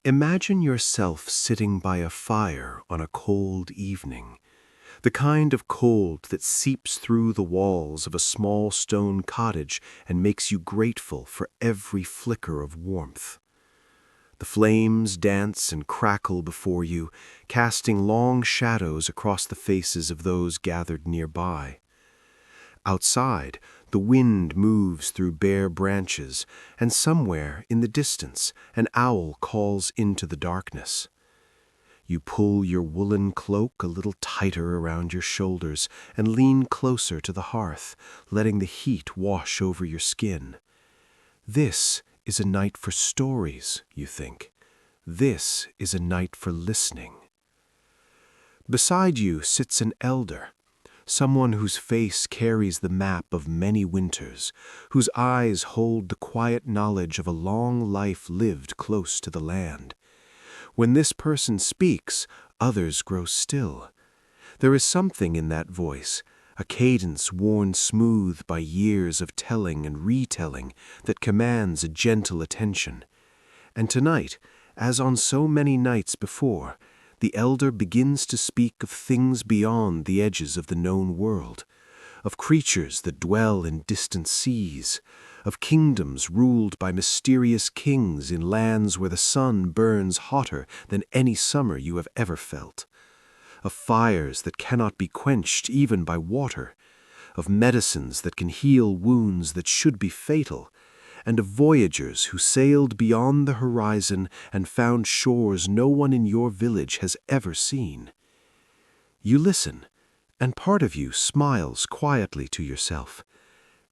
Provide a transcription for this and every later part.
Imagine yourself sitting by a fire on a cold evening, the kind of cold that seeps through the walls of a small stone cottage and makes you grateful for every flicker of warmth. The flames dance and crackle before you, casting long shadows across the faces of those gathered nearby. Outside, the wind moves through bare branches, and somewhere in the distance, an owl calls into the darkness. You pull your woolen cloak a little tighter around your shoulders and lean closer to the hearth, letting the heat wash over your skin. This is a night for stories, you think. This is a night for listening. Beside you sits an elder, someone whose face carries the map of many winters, whose eyes hold the quiet knowledge of a long life lived close to the land. When this person speaks, others grow still. There is something in that voice, a cadence worn smooth by years of telling and retelling that commands a gentle attention. And tonight, as on so many nights before, the elder begins to speak of things beyond the edges of the known world, of creatures that dwell in distant seas, of kingdoms ruled by mysterious kings in lands where the sun burns hotter than any summer you have ever felt, of fires that cannot be quenched even by water, of medicines that can heal wounds that should be fatal, and of voyagers who sailed beyond the horizon and found shores no one in your village has ever seen. You listen, and part of you smiles quietly to yourself.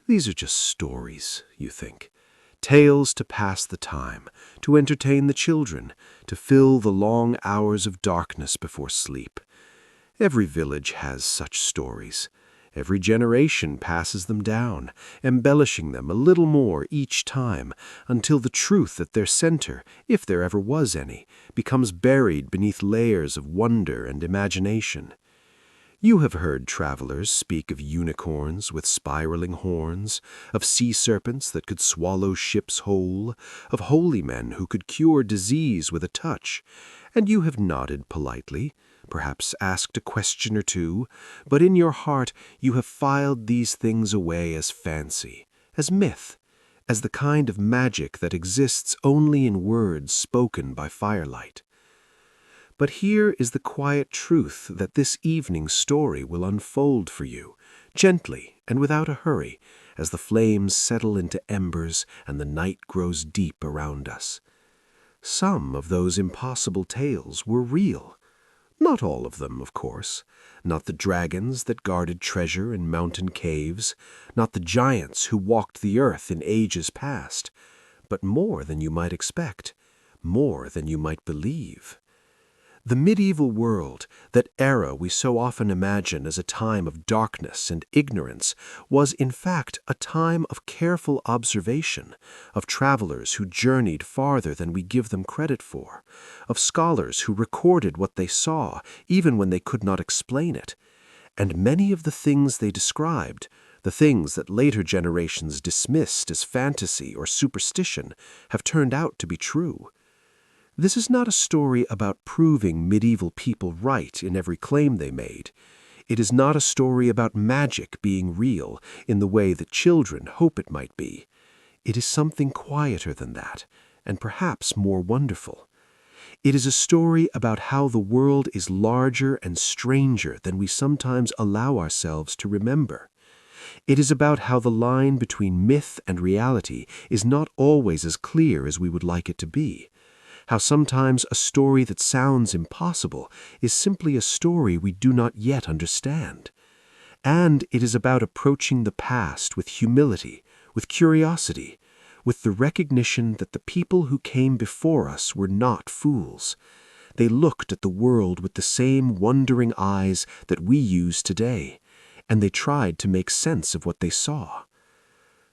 These are just stories, you think. Tales to pass the time, to entertain the children, to fill the long hours of darkness before sleep. Every village has such stories. Every generation passes them down, embellishing them a little more each time, until the truth at their center, if there ever was any, becomes buried beneath layers of wonder and imagination. You have heard travelers speak of unicorns with spiraling horns, of sea serpents that could swallow ships whole, of holy men who could cure disease with a touch, and you have nodded politely, perhaps asked a question or two, but in your heart you have filed these things away as fancy, as myth, as the kind of magic that exists only in words spoken by firelight. But here is the quiet truth that this evening's story will unfold for you, gently and without a hurry, as the flames settle into embers and the night grows deep around us. Some of those impossible tales were real. Not all of them, of course. Not the dragons that guarded treasure in mountain caves, not the giants who walked the earth in ages past, but more than you might expect, more than you might believe. The medieval world, that era we so often imagine as a time of darkness and ignorance, was in fact a time of careful observation, of travelers who journeyed farther than we give them credit for, of scholars who recorded what they saw even when they could not explain it. And many of the things they described, the things that later generations dismissed as fantasy or superstition, have turned out to be true. This is not a story about proving medieval people right in every claim they made. It is not a story about magic being real in the way that children hope it might be. It is something quieter than that, and perhaps more wonderful. It is a story about how the world is larger and stranger than we sometimes allow ourselves to remember. It is about how the line between myth and reality is not always as clear as we would like it to be. How sometimes a story that sounds impossible is simply a story we do not yet understand. And it is about approaching the past with humility, with curiosity, with the recognition that the people who came before us were not fools. They looked at the world with the same wondering eyes that we use today, and they tried to make sense of what they saw.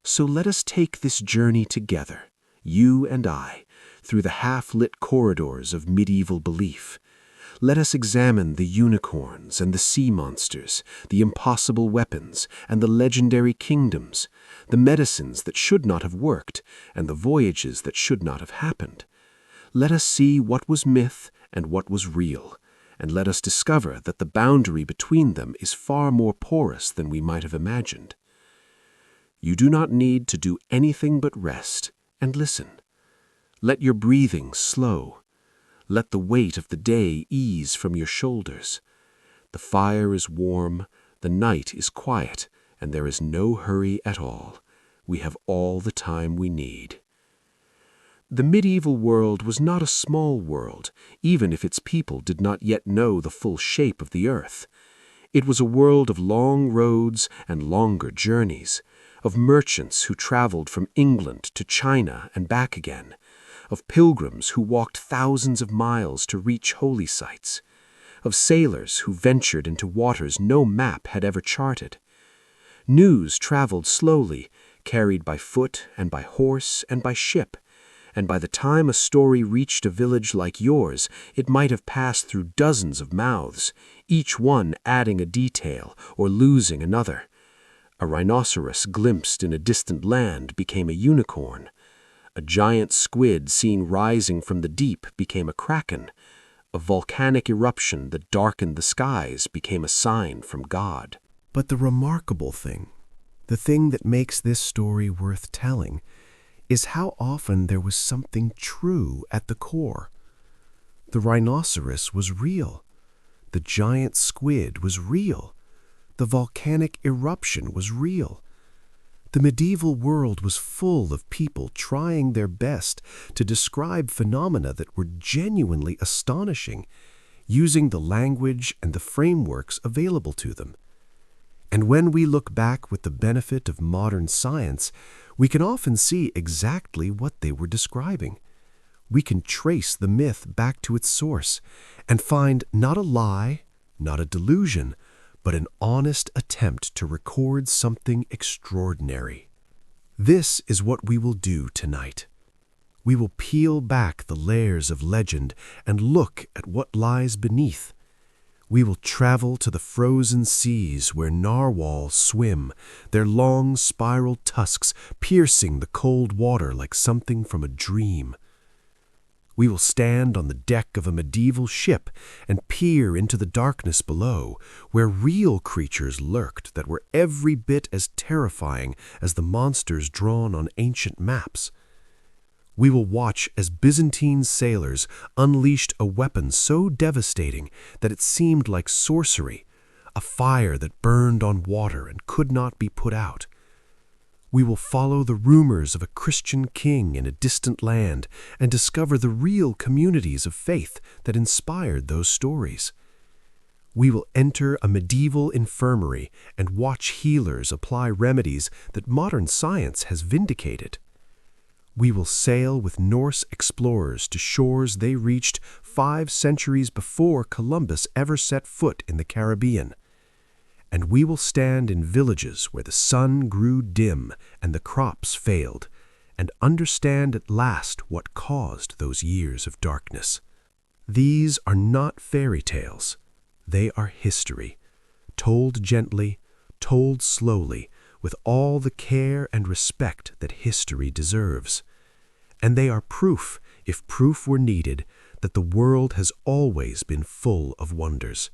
So let us take this journey together, you and I, through the half-lit corridors of medieval belief. Let us examine the unicorns and the sea monsters, the impossible weapons and the legendary kingdoms, the medicines that should not have worked and the voyages that should not have happened. Let us see what was myth and what was real, and let us discover that the boundary between them is far more porous than we might have imagined. You do not need to do anything but rest and listen. Let your breathing slow. Let the weight of the day ease from your shoulders. The fire is warm, the night is quiet, and there is no hurry at all. We have all the time we need. The medieval world was not a small world, even if its people did not yet know the full shape of the earth. It was a world of long roads and longer journeys, of merchants who traveled from England to China and back again, of pilgrims who walked thousands of miles to reach holy sites, of sailors who ventured into waters no map had ever charted. News traveled slowly, carried by foot and by horse and by ship, and by the time a story reached a village like yours, it might have passed through dozens of mouths, each one adding a detail or losing another. A rhinoceros glimpsed in a distant land became a unicorn. A giant squid seen rising from the deep became a kraken. A volcanic eruption that darkened the skies became a sign from God. But the remarkable thing, the thing that makes this story worth telling, is how often there was something true at the core. The rhinoceros was real. The giant squid was real. The volcanic eruption was real. The medieval world was full of people trying their best to describe phenomena that were genuinely astonishing, using the language and the frameworks available to them. And when we look back with the benefit of modern science, we can often see exactly what they were describing. We can trace the myth back to its source and find not a lie, not a delusion, but an honest attempt to record something extraordinary. This is what we will do tonight. We will peel back the layers of legend and look at what lies beneath. We will travel to the frozen seas where narwhals swim, their long spiral tusks piercing the cold water like something from a dream. We will stand on the deck of a medieval ship and peer into the darkness below, where real creatures lurked that were every bit as terrifying as the monsters drawn on ancient maps. We will watch as Byzantine sailors unleashed a weapon so devastating that it seemed like sorcery, a fire that burned on water and could not be put out. We will follow the rumors of a Christian king in a distant land and discover the real communities of faith that inspired those stories. We will enter a medieval infirmary and watch healers apply remedies that modern science has vindicated. We will sail with Norse explorers to shores they reached 5 centuries before Columbus ever set foot in the Caribbean. And we will stand in villages where the sun grew dim and the crops failed, and understand at last what caused those years of darkness. These are not fairy tales. They are history, told gently, told slowly, with all the care and respect that history deserves. And they are proof, if proof were needed, that the world has always been full of wonders.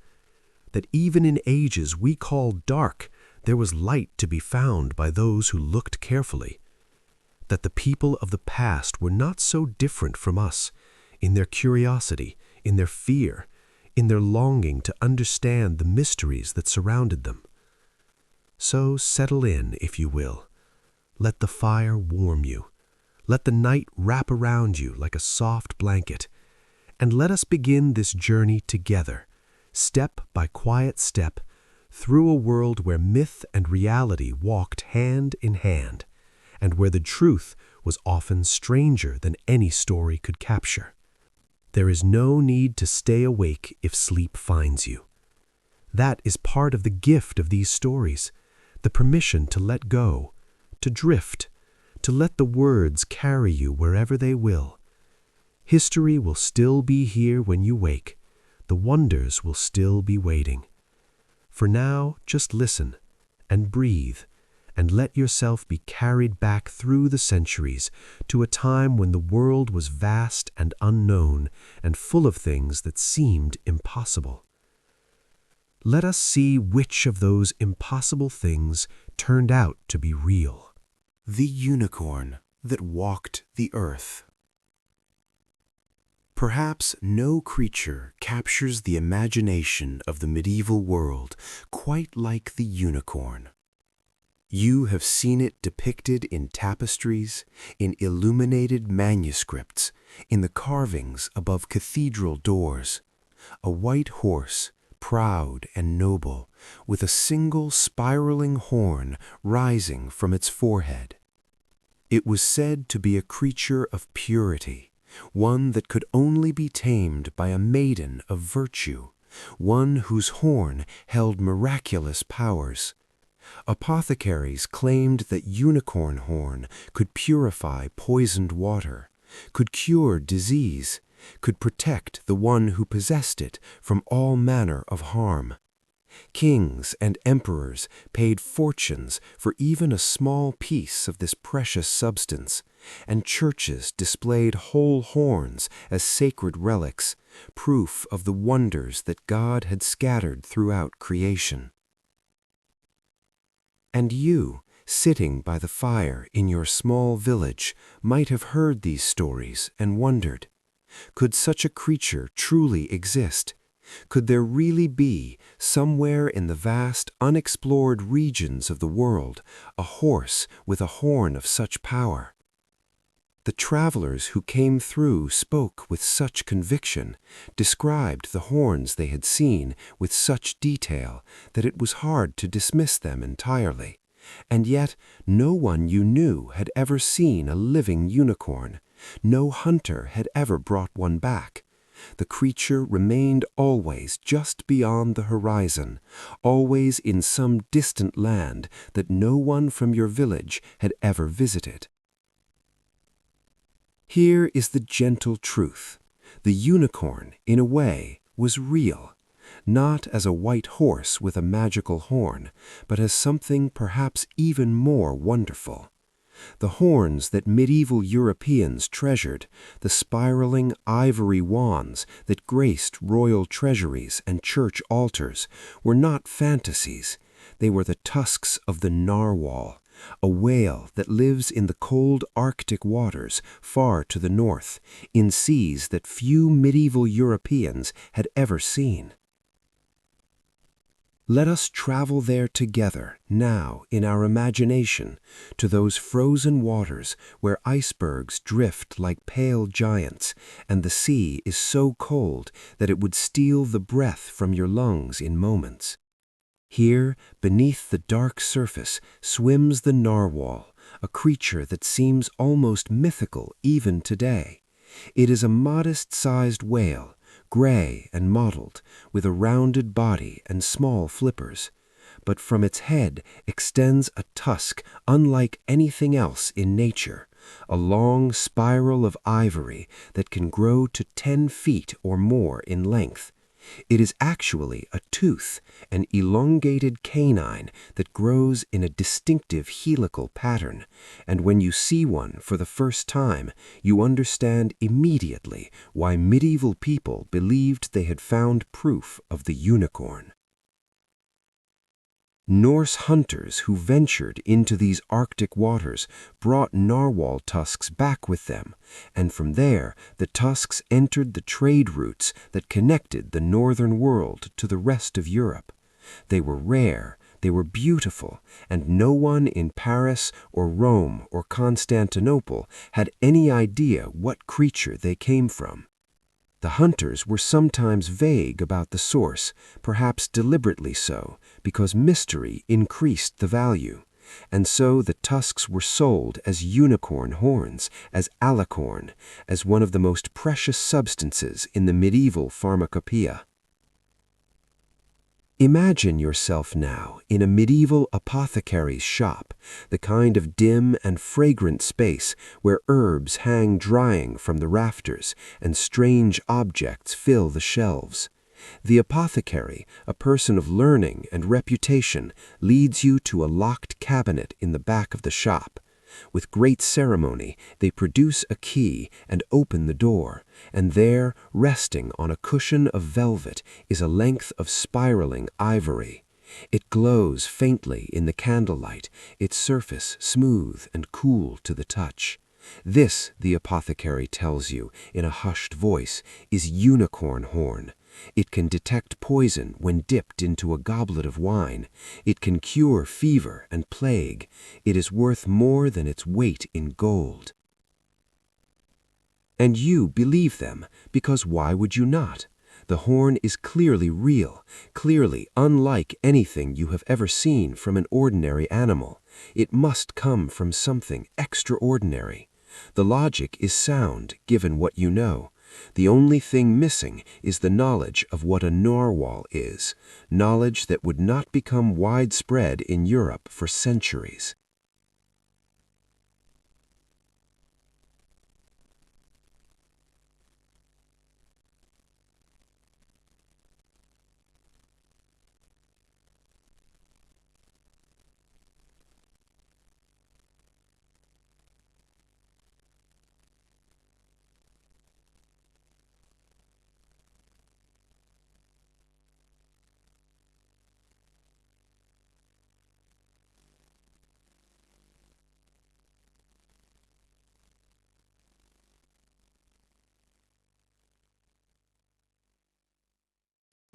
That even in ages we call dark, there was light to be found by those who looked carefully. That the people of the past were not so different from us, in their curiosity, in their fear, in their longing to understand the mysteries that surrounded them. So settle in, if you will. Let the fire warm you. Let the night wrap around you like a soft blanket. And let us begin this journey together, step by quiet step, through a world where myth and reality walked hand in hand, and where the truth was often stranger than any story could capture. There is no need to stay awake if sleep finds you. That is part of the gift of these stories, the permission to let go, to drift, to let the words carry you wherever they will. History will still be here when you wake. The wonders will still be waiting. For now, just listen and breathe and let yourself be carried back through the centuries to a time when the world was vast and unknown and full of things that seemed impossible. Let us see which of those impossible things turned out to be real. The unicorn that walked the earth. Perhaps no creature captures the imagination of the medieval world quite like the unicorn. You have seen it depicted in tapestries, in illuminated manuscripts, in the carvings above cathedral doors. A white horse, proud and noble, with a single spiraling horn rising from its forehead. It was said to be a creature of purity, one that could only be tamed by a maiden of virtue, one whose horn held miraculous powers. Apothecaries claimed that unicorn horn could purify poisoned water, could cure disease, could protect the one who possessed it from all manner of harm. Kings and emperors paid fortunes for even a small piece of this precious substance, and churches displayed whole horns as sacred relics, proof of the wonders that God had scattered throughout creation. And you, sitting by the fire in your small village, might have heard these stories and wondered, could such a creature truly exist? Could there really be, somewhere in the vast, unexplored regions of the world, a horse with a horn of such power? The travelers who came through spoke with such conviction, described the horns they had seen with such detail, that it was hard to dismiss them entirely. And yet no one you knew had ever seen a living unicorn. No hunter had ever brought one back. The creature remained always just beyond the horizon, always in some distant land that no one from your village had ever visited. Here is the gentle truth. The unicorn, in a way, was real, not as a white horse with a magical horn, but as something perhaps even more wonderful. The horns that medieval Europeans treasured, the spiraling ivory wands that graced royal treasuries and church altars, were not fantasies. They were the tusks of the narwhal, a whale that lives in the cold Arctic waters far to the north, in seas that few medieval Europeans had ever seen. Let us travel there together, now, in our imagination, to those frozen waters where icebergs drift like pale giants, and the sea is so cold that it would steal the breath from your lungs in moments. Here, beneath the dark surface, swims the narwhal, a creature that seems almost mythical even today. It is a modest-sized whale, gray and mottled, with a rounded body and small flippers. But from its head extends a tusk unlike anything else in nature, a long spiral of ivory that can grow to 10 feet or more in length. It is actually a tooth, an elongated canine that grows in a distinctive helical pattern, and when you see one for the first time, you understand immediately why medieval people believed they had found proof of the unicorn. Norse hunters who ventured into these Arctic waters brought narwhal tusks back with them, and from there the tusks entered the trade routes that connected the northern world to the rest of Europe. They were rare, they were beautiful, and no one in Paris or Rome or Constantinople had any idea what creature they came from. The hunters were sometimes vague about the source, perhaps deliberately so, because mystery increased the value, and so the tusks were sold as unicorn horns, as alicorn, as one of the most precious substances in the medieval pharmacopoeia. Imagine yourself now in a medieval apothecary's shop, the kind of dim and fragrant space where herbs hang drying from the rafters and strange objects fill the shelves. The apothecary, a person of learning and reputation, leads you to a locked cabinet in the back of the shop. With great ceremony, they produce a key and open the door, and there, resting on a cushion of velvet, is a length of spiraling ivory. It glows faintly in the candlelight, its surface smooth and cool to the touch. This, the apothecary tells you in a hushed voice, is unicorn horn. It can detect poison when dipped into a goblet of wine. It can cure fever and plague. It is worth more than its weight in gold. And you believe them, because why would you not? The horn is clearly real, clearly unlike anything you have ever seen from an ordinary animal. It must come from something extraordinary. The logic is sound, given what you know. The only thing missing is the knowledge of what a narwhal is, knowledge that would not become widespread in Europe for centuries.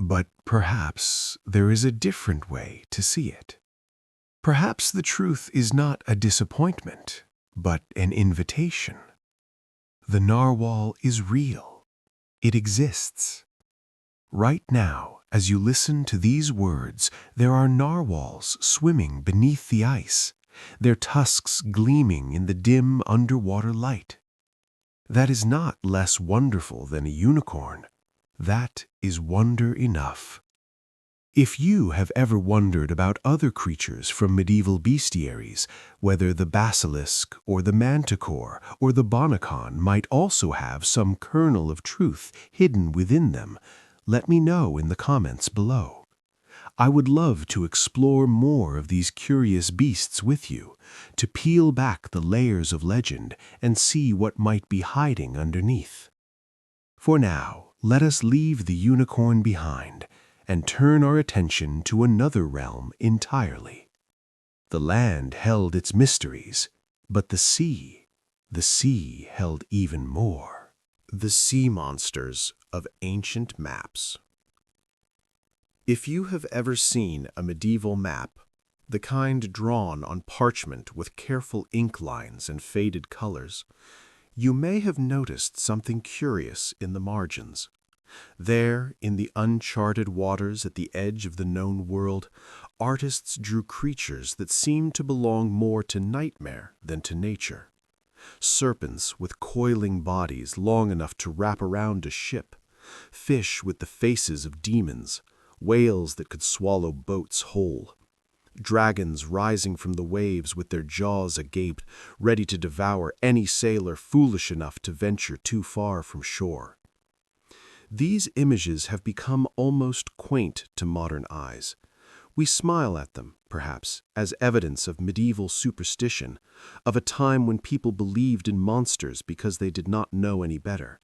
But perhaps there is a different way to see it. Perhaps the truth is not a disappointment, but an invitation. The narwhal is real. It exists. Right now, as you listen to these words, there are narwhals swimming beneath the ice, their tusks gleaming in the dim underwater light. That is not less wonderful than a unicorn. That is wonder enough. If you have ever wondered about other creatures from medieval bestiaries, whether the basilisk or the manticore or the bonacon might also have some kernel of truth hidden within them, let me know in the comments below. I would love to explore more of these curious beasts with you, to peel back the layers of legend and see what might be hiding underneath. For now, let us leave the unicorn behind and turn our attention to another realm entirely. The land held its mysteries, but the sea held even more. The sea monsters of ancient maps. If you have ever seen a medieval map, the kind drawn on parchment with careful ink lines and faded colors, you may have noticed something curious in the margins. There, in the uncharted waters at the edge of the known world, artists drew creatures that seemed to belong more to nightmare than to nature. Serpents with coiling bodies long enough to wrap around a ship, fish with the faces of demons, whales that could swallow boats whole, dragons rising from the waves with their jaws agape, ready to devour any sailor foolish enough to venture too far from shore. These images have become almost quaint to modern eyes. We smile at them, perhaps, as evidence of medieval superstition, of a time when people believed in monsters because they did not know any better.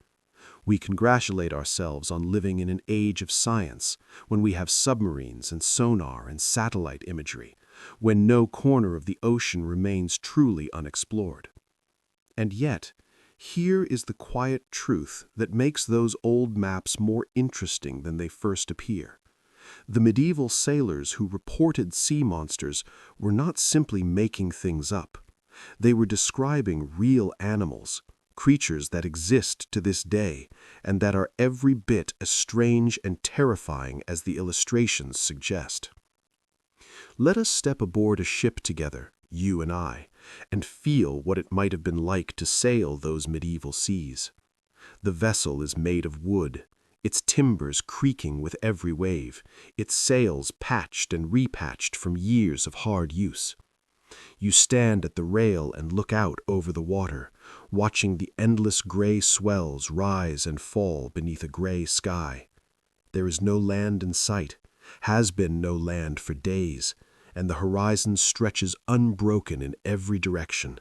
We congratulate ourselves on living in an age of science, when we have submarines and sonar and satellite imagery, when no corner of the ocean remains truly unexplored. And yet, here is the quiet truth that makes those old maps more interesting than they first appear. The medieval sailors who reported sea monsters were not simply making things up. They were describing real animals, creatures that exist to this day, and that are every bit as strange and terrifying as the illustrations suggest. Let us step aboard a ship together, you and I, and feel what it might have been like to sail those medieval seas. The vessel is made of wood, its timbers creaking with every wave, its sails patched and repatched from years of hard use. You stand at the rail and look out over the water, watching the endless gray swells rise and fall beneath a gray sky. There is no land in sight, has been no land for days, and the horizon stretches unbroken in every direction.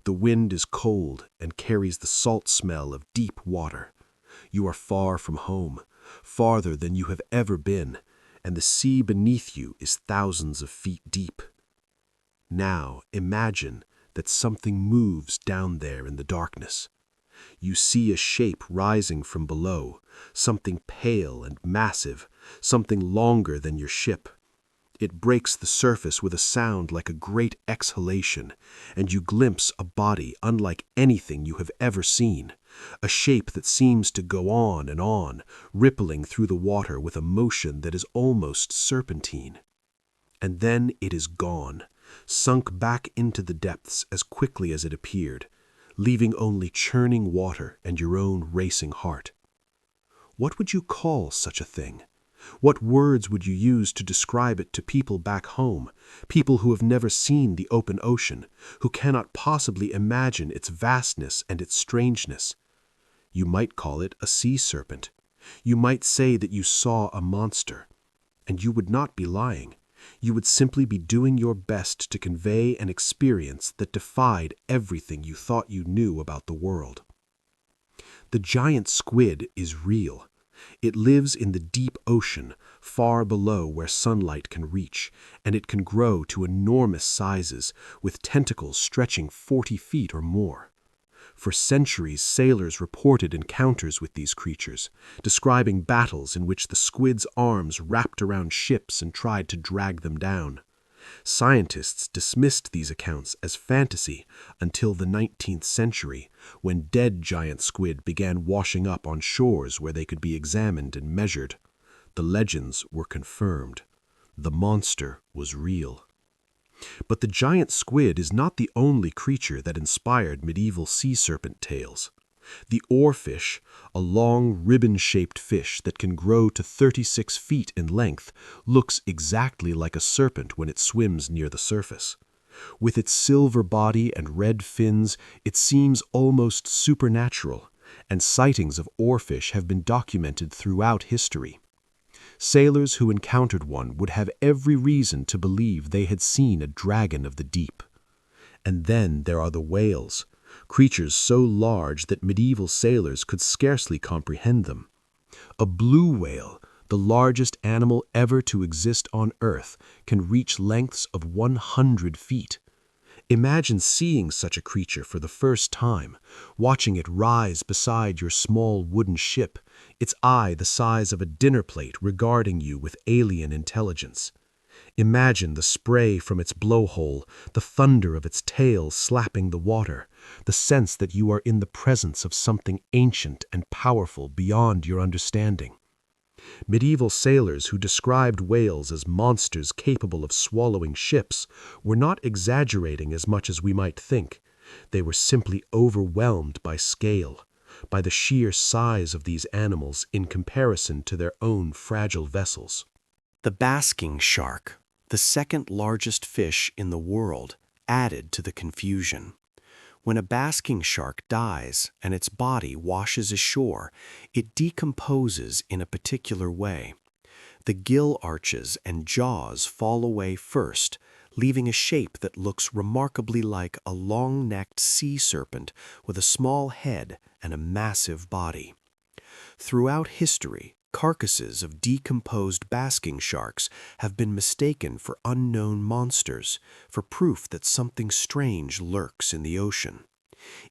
The wind is cold and carries the salt smell of deep water. You are far from home, farther than you have ever been, and the sea beneath you is thousands of feet deep. Now imagine that something moves down there in the darkness. You see a shape rising from below, something pale and massive, something longer than your ship. It breaks the surface with a sound like a great exhalation, and you glimpse a body unlike anything you have ever seen, a shape that seems to go on, rippling through the water with a motion that is almost serpentine. And then it is gone, sunk back into the depths as quickly as it appeared, leaving only churning water and your own racing heart. What would you call such a thing? What words would you use to describe it to people back home, people who have never seen the open ocean, who cannot possibly imagine its vastness and its strangeness? You might call it a sea serpent. You might say that you saw a monster. And you would not be lying. You would simply be doing your best to convey an experience that defied everything you thought you knew about the world. The giant squid is real. It lives in the deep ocean, far below where sunlight can reach, and it can grow to enormous sizes, with tentacles stretching 40 feet or more. For centuries, sailors reported encounters with these creatures, describing battles in which the squid's arms wrapped around ships and tried to drag them down. Scientists dismissed these accounts as fantasy until the 19th century, when dead giant squid began washing up on shores where they could be examined and measured. The legends were confirmed. The monster was real. But the giant squid is not the only creature that inspired medieval sea serpent tales. The oarfish, a long ribbon-shaped fish that can grow to 36 feet in length, looks exactly like a serpent when it swims near the surface. With its silver body and red fins, it seems almost supernatural, and sightings of oarfish have been documented throughout history. Sailors who encountered one would have every reason to believe they had seen a dragon of the deep. And then there are the whales, creatures so large that medieval sailors could scarcely comprehend them. A blue whale, the largest animal ever to exist on Earth, can reach lengths of 100 feet. Imagine seeing such a creature for the first time, watching it rise beside your small wooden ship, its eye the size of a dinner plate regarding you with alien intelligence. Imagine the spray from its blowhole, the thunder of its tail slapping the water, the sense that you are in the presence of something ancient and powerful beyond your understanding. Medieval sailors who described whales as monsters capable of swallowing ships were not exaggerating as much as we might think. They were simply overwhelmed by scale, by the sheer size of these animals in comparison to their own fragile vessels. The basking shark, the second largest fish in the world, added to the confusion. When a basking shark dies and its body washes ashore, it decomposes in a particular way. The gill arches and jaws fall away first, leaving a shape that looks remarkably like a long-necked sea serpent with a small head and a massive body. Throughout history, carcasses of decomposed basking sharks have been mistaken for unknown monsters, for proof that something strange lurks in the ocean.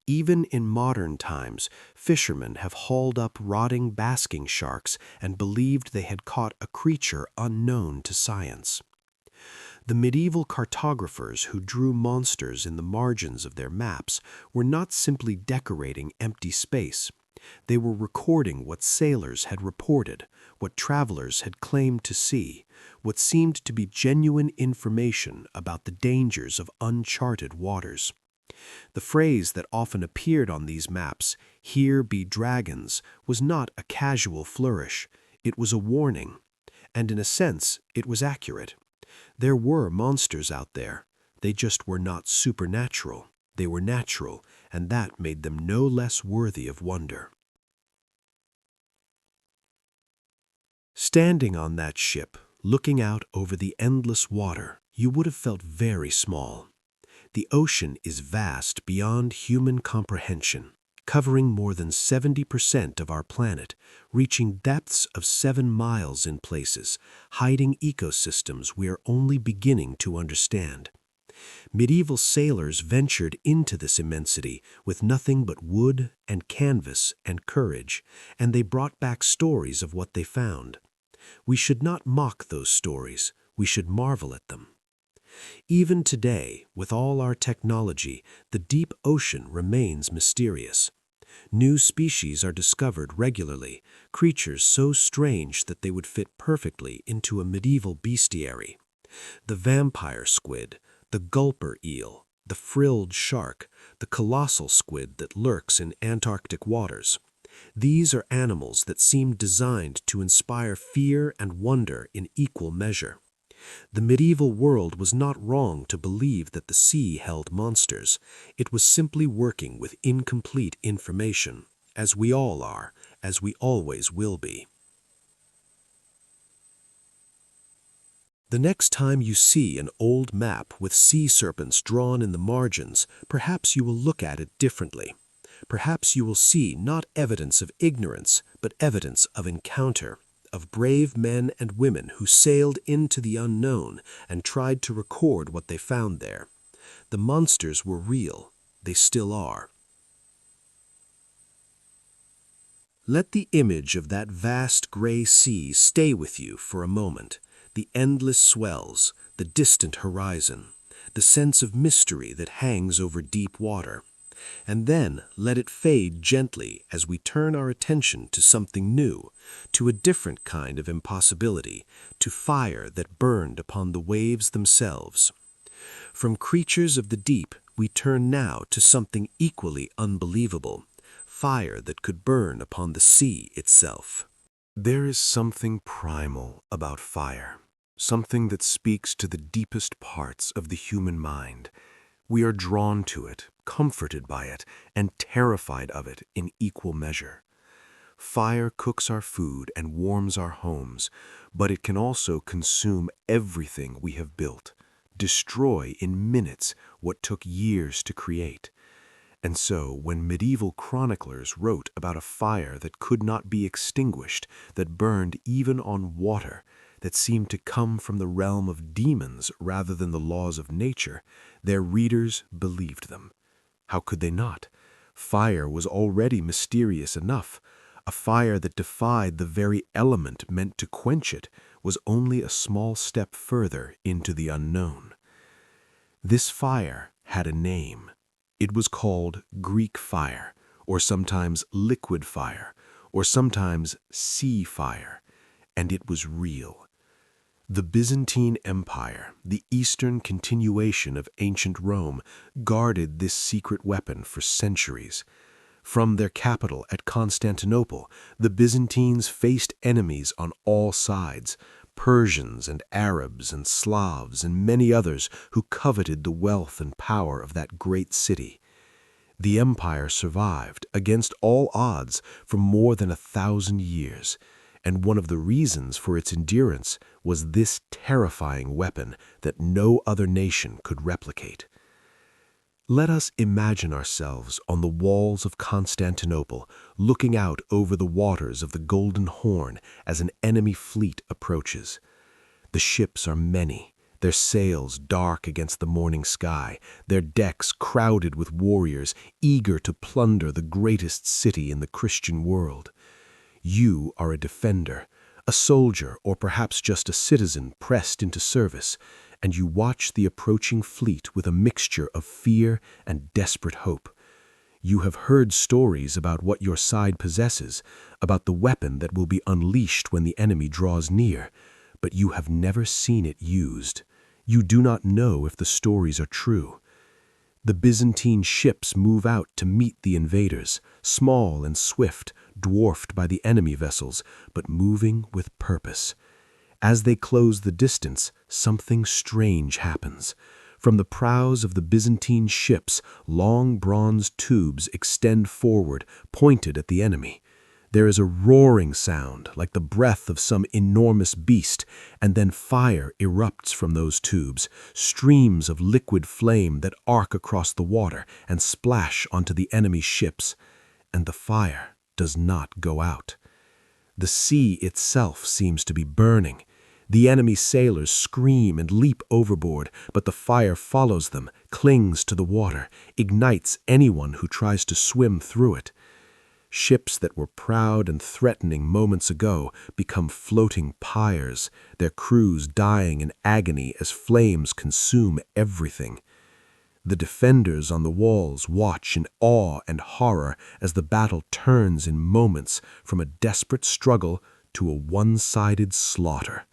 Even in modern times, fishermen have hauled up rotting basking sharks and believed they had caught a creature unknown to science. The medieval cartographers who drew monsters in the margins of their maps were not simply decorating empty space. They were recording what sailors had reported, what travelers had claimed to see, what seemed to be genuine information about the dangers of uncharted waters. The phrase that often appeared on these maps, "Here be dragons," was not a casual flourish. It was a warning. And in a sense, it was accurate. There were monsters out there. They just were not supernatural. They were natural, and that made them no less worthy of wonder. Standing on that ship, looking out over the endless water, you would have felt very small. The ocean is vast beyond human comprehension, covering more than 70% of our planet, reaching depths of 7 miles in places, hiding ecosystems we are only beginning to understand. Medieval sailors ventured into this immensity with nothing but wood and canvas and courage, and they brought back stories of what they found. We should not mock those stories, we should marvel at them. Even today, with all our technology, the deep ocean remains mysterious. New species are discovered regularly, creatures so strange that they would fit perfectly into a medieval bestiary. The vampire squid, the gulper eel, the frilled shark, the colossal squid that lurks in Antarctic waters. These are animals that seem designed to inspire fear and wonder in equal measure. The medieval world was not wrong to believe that the sea held monsters. It was simply working with incomplete information, as we all are, as we always will be. The next time you see an old map with sea serpents drawn in the margins, perhaps you will look at it differently. Perhaps you will see not evidence of ignorance, but evidence of encounter, of brave men and women who sailed into the unknown and tried to record what they found there. The monsters were real. They still are. Let the image of that vast gray sea stay with you for a moment. The endless swells, the distant horizon, the sense of mystery that hangs over deep water. And then let it fade gently as we turn our attention to something new, to a different kind of impossibility, to fire that burned upon the waves themselves. From creatures of the deep, we turn now to something equally unbelievable, fire that could burn upon the sea itself. There is something primal about fire, something that speaks to the deepest parts of the human mind. We are drawn to it, comforted by it, and terrified of it in equal measure. Fire cooks our food and warms our homes, but it can also consume everything we have built, destroy in minutes what took years to create. And so, when medieval chroniclers wrote about a fire that could not be extinguished, that burned even on water, that seemed to come from the realm of demons rather than the laws of nature, their readers believed them. How could they not? Fire was already mysterious enough. A fire that defied the very element meant to quench it was only a small step further into the unknown. This fire had a name. It was called Greek fire, or sometimes liquid fire, or sometimes sea fire, and it was real. The Byzantine Empire, the eastern continuation of ancient Rome, guarded this secret weapon for centuries. From their capital at Constantinople, the Byzantines faced enemies on all sides, Persians and Arabs and Slavs and many others who coveted the wealth and power of that great city. The empire survived, against all odds, for more than 1,000 years. And one of the reasons for its endurance was this terrifying weapon that no other nation could replicate. Let us imagine ourselves on the walls of Constantinople, looking out over the waters of the Golden Horn as an enemy fleet approaches. The ships are many, their sails dark against the morning sky, their decks crowded with warriors eager to plunder the greatest city in the Christian world. You are a defender, a soldier, or perhaps just a citizen pressed into service, and you watch the approaching fleet with a mixture of fear and desperate hope. You have heard stories about what your side possesses, about the weapon that will be unleashed when the enemy draws near, but you have never seen it used. You do not know if the stories are true. The Byzantine ships move out to meet the invaders, small and swift, dwarfed by the enemy vessels, but moving with purpose. As they close the distance, something strange happens. From the prows of the Byzantine ships, long bronze tubes extend forward, pointed at the enemy. There is a roaring sound, like the breath of some enormous beast, and then fire erupts from those tubes, streams of liquid flame that arc across the water and splash onto the enemy ships. And the fire does not go out. The sea itself seems to be burning. The enemy sailors scream and leap overboard, but the fire follows them, clings to the water, ignites anyone who tries to swim through it. Ships that were proud and threatening moments ago become floating pyres, their crews dying in agony as flames consume everything. The defenders on the walls watch in awe and horror as the battle turns in moments from a desperate struggle to a one-sided slaughter.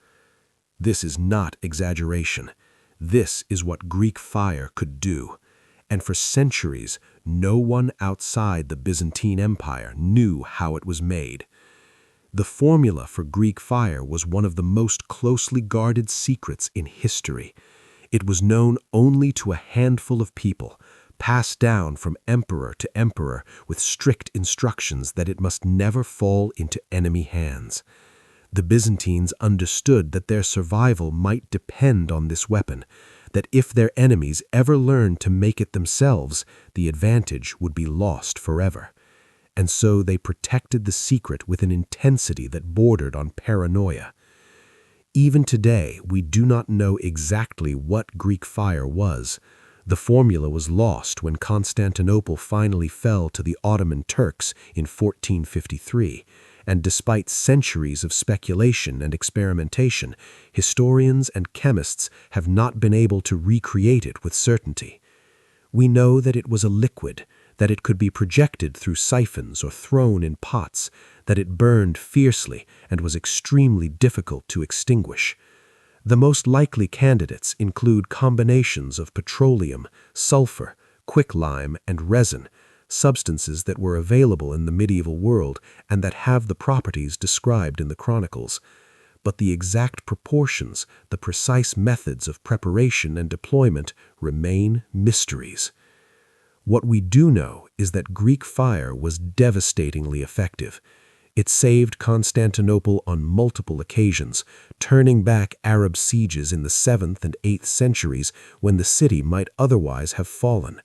This is not exaggeration. This is what Greek fire could do. And for centuries, no one outside the Byzantine Empire knew how it was made. The formula for Greek fire was one of the most closely guarded secrets in history. It was known only to a handful of people, passed down from emperor to emperor with strict instructions that it must never fall into enemy hands. The Byzantines understood that their survival might depend on this weapon, that if their enemies ever learned to make it themselves, the advantage would be lost forever. And so they protected the secret with an intensity that bordered on paranoia. Even today, we do not know exactly what Greek fire was. The formula was lost when Constantinople finally fell to the Ottoman Turks in 1453. And despite centuries of speculation and experimentation, historians and chemists have not been able to recreate it with certainty. We know that it was a liquid, that it could be projected through siphons or thrown in pots, that it burned fiercely and was extremely difficult to extinguish. The most likely candidates include combinations of petroleum, sulfur, quicklime, and resin, substances that were available in the medieval world and that have the properties described in the chronicles. But the exact proportions, the precise methods of preparation and deployment remain mysteries. What we do know is that Greek fire was devastatingly effective. It saved Constantinople on multiple occasions, turning back Arab sieges in the 7th and 8th centuries when the city might otherwise have fallen.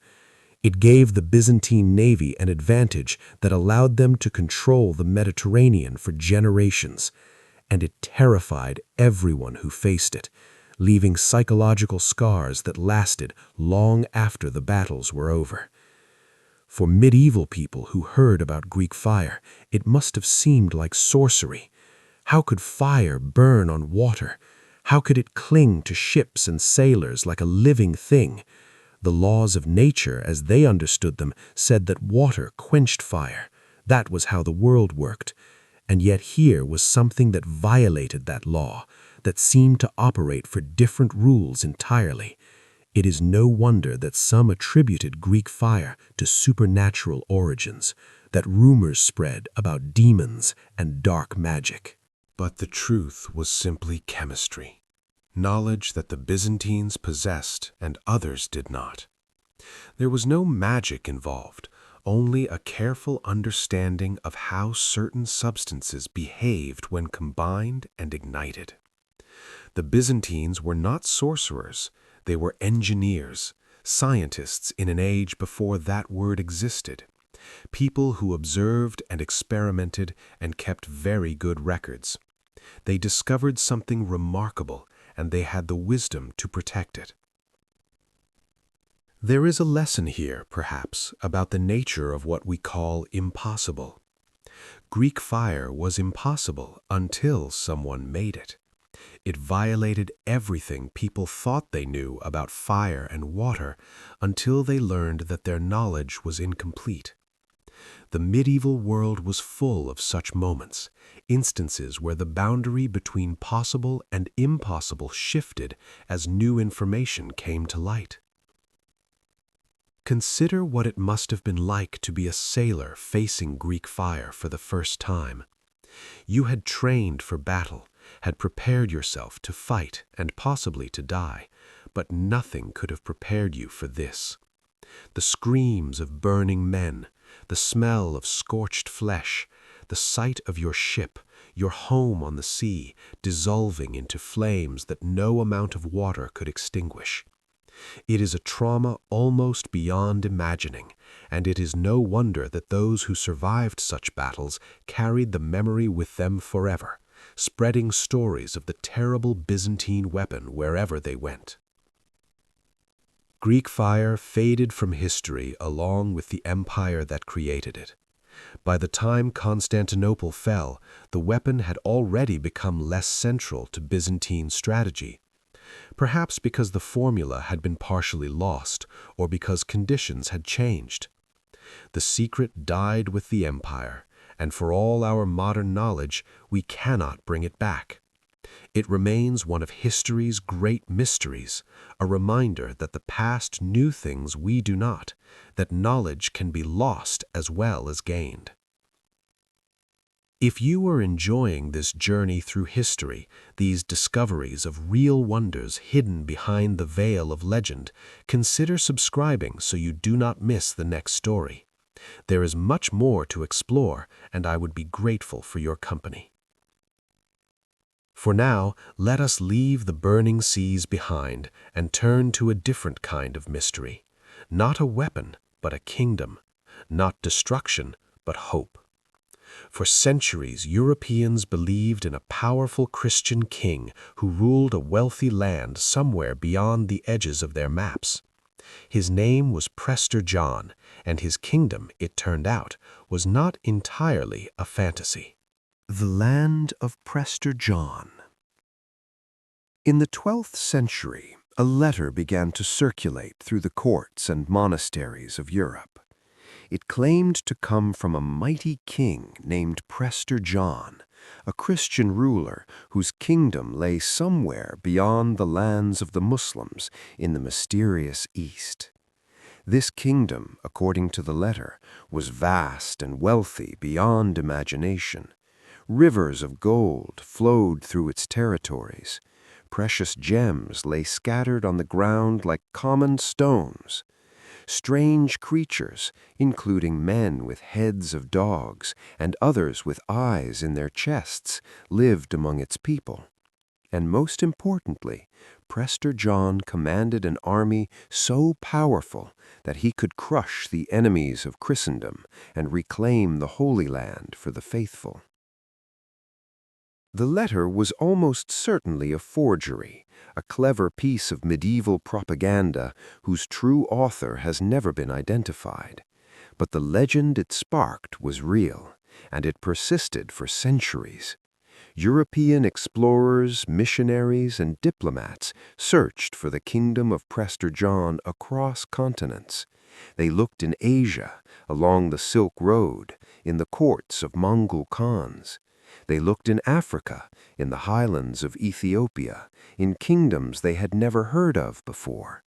It gave the Byzantine navy an advantage that allowed them to control the Mediterranean for generations, and it terrified everyone who faced it, leaving psychological scars that lasted long after the battles were over. For medieval people who heard about Greek fire, it must have seemed like sorcery. How could fire burn on water? How could it cling to ships and sailors like a living thing? The laws of nature, as they understood them, said that water quenched fire. That was how the world worked. And yet here was something that violated that law, that seemed to operate for different rules entirely. It is no wonder that some attributed Greek fire to supernatural origins, that rumors spread about demons and dark magic. But the truth was simply chemistry. Knowledge that the Byzantines possessed and others did not. There was no magic involved, only a careful understanding of how certain substances behaved when combined and ignited. The Byzantines were not sorcerers, they were engineers, scientists in an age before that word existed, people who observed and experimented and kept very good records. They discovered something remarkable, and they had the wisdom to protect it. There is a lesson here, perhaps, about the nature of what we call impossible. Greek fire was impossible until someone made it. It violated everything people thought they knew about fire and water until they learned that their knowledge was incomplete. The medieval world was full of such moments, instances where the boundary between possible and impossible shifted as new information came to light. Consider what it must have been like to be a sailor facing Greek fire for the first time. You had trained for battle, had prepared yourself to fight and possibly to die, but nothing could have prepared you for this. The screams of burning men, the smell of scorched flesh, the sight of your ship, your home on the sea, dissolving into flames that no amount of water could extinguish. It is a trauma almost beyond imagining, and it is no wonder that those who survived such battles carried the memory with them forever, spreading stories of the terrible Byzantine weapon wherever they went. Greek fire faded from history along with the empire that created it. By the time Constantinople fell, the weapon had already become less central to Byzantine strategy, perhaps because the formula had been partially lost or because conditions had changed. The secret died with the empire, and for all our modern knowledge, we cannot bring it back. It remains one of history's great mysteries, a reminder that the past knew things we do not, that knowledge can be lost as well as gained. If you are enjoying this journey through history, these discoveries of real wonders hidden behind the veil of legend, consider subscribing so you do not miss the next story. There is much more to explore, and I would be grateful for your company. For now, let us leave the burning seas behind and turn to a different kind of mystery. Not a weapon, but a kingdom. Not destruction, but hope. For centuries, Europeans believed in a powerful Christian king who ruled a wealthy land somewhere beyond the edges of their maps. His name was Prester John, and his kingdom, it turned out, was not entirely a fantasy. The land of Prester John. In the 12th century, a letter began to circulate through the courts and monasteries of Europe. It claimed to come from a mighty king named Prester John, a Christian ruler whose kingdom lay somewhere beyond the lands of the Muslims in the mysterious East. This kingdom, according to the letter, was vast and wealthy beyond imagination. Rivers of gold flowed through its territories. Precious gems lay scattered on the ground like common stones. Strange creatures, including men with heads of dogs and others with eyes in their chests, lived among its people. And most importantly, Prester John commanded an army so powerful that he could crush the enemies of Christendom and reclaim the Holy Land for the faithful. The letter was almost certainly a forgery, a clever piece of medieval propaganda whose true author has never been identified. But the legend it sparked was real, and it persisted for centuries. European explorers, missionaries, and diplomats searched for the kingdom of Prester John across continents. They looked in Asia, along the Silk Road, in the courts of Mongol Khans. They looked in Africa, in the highlands of Ethiopia, in kingdoms they had never heard of before.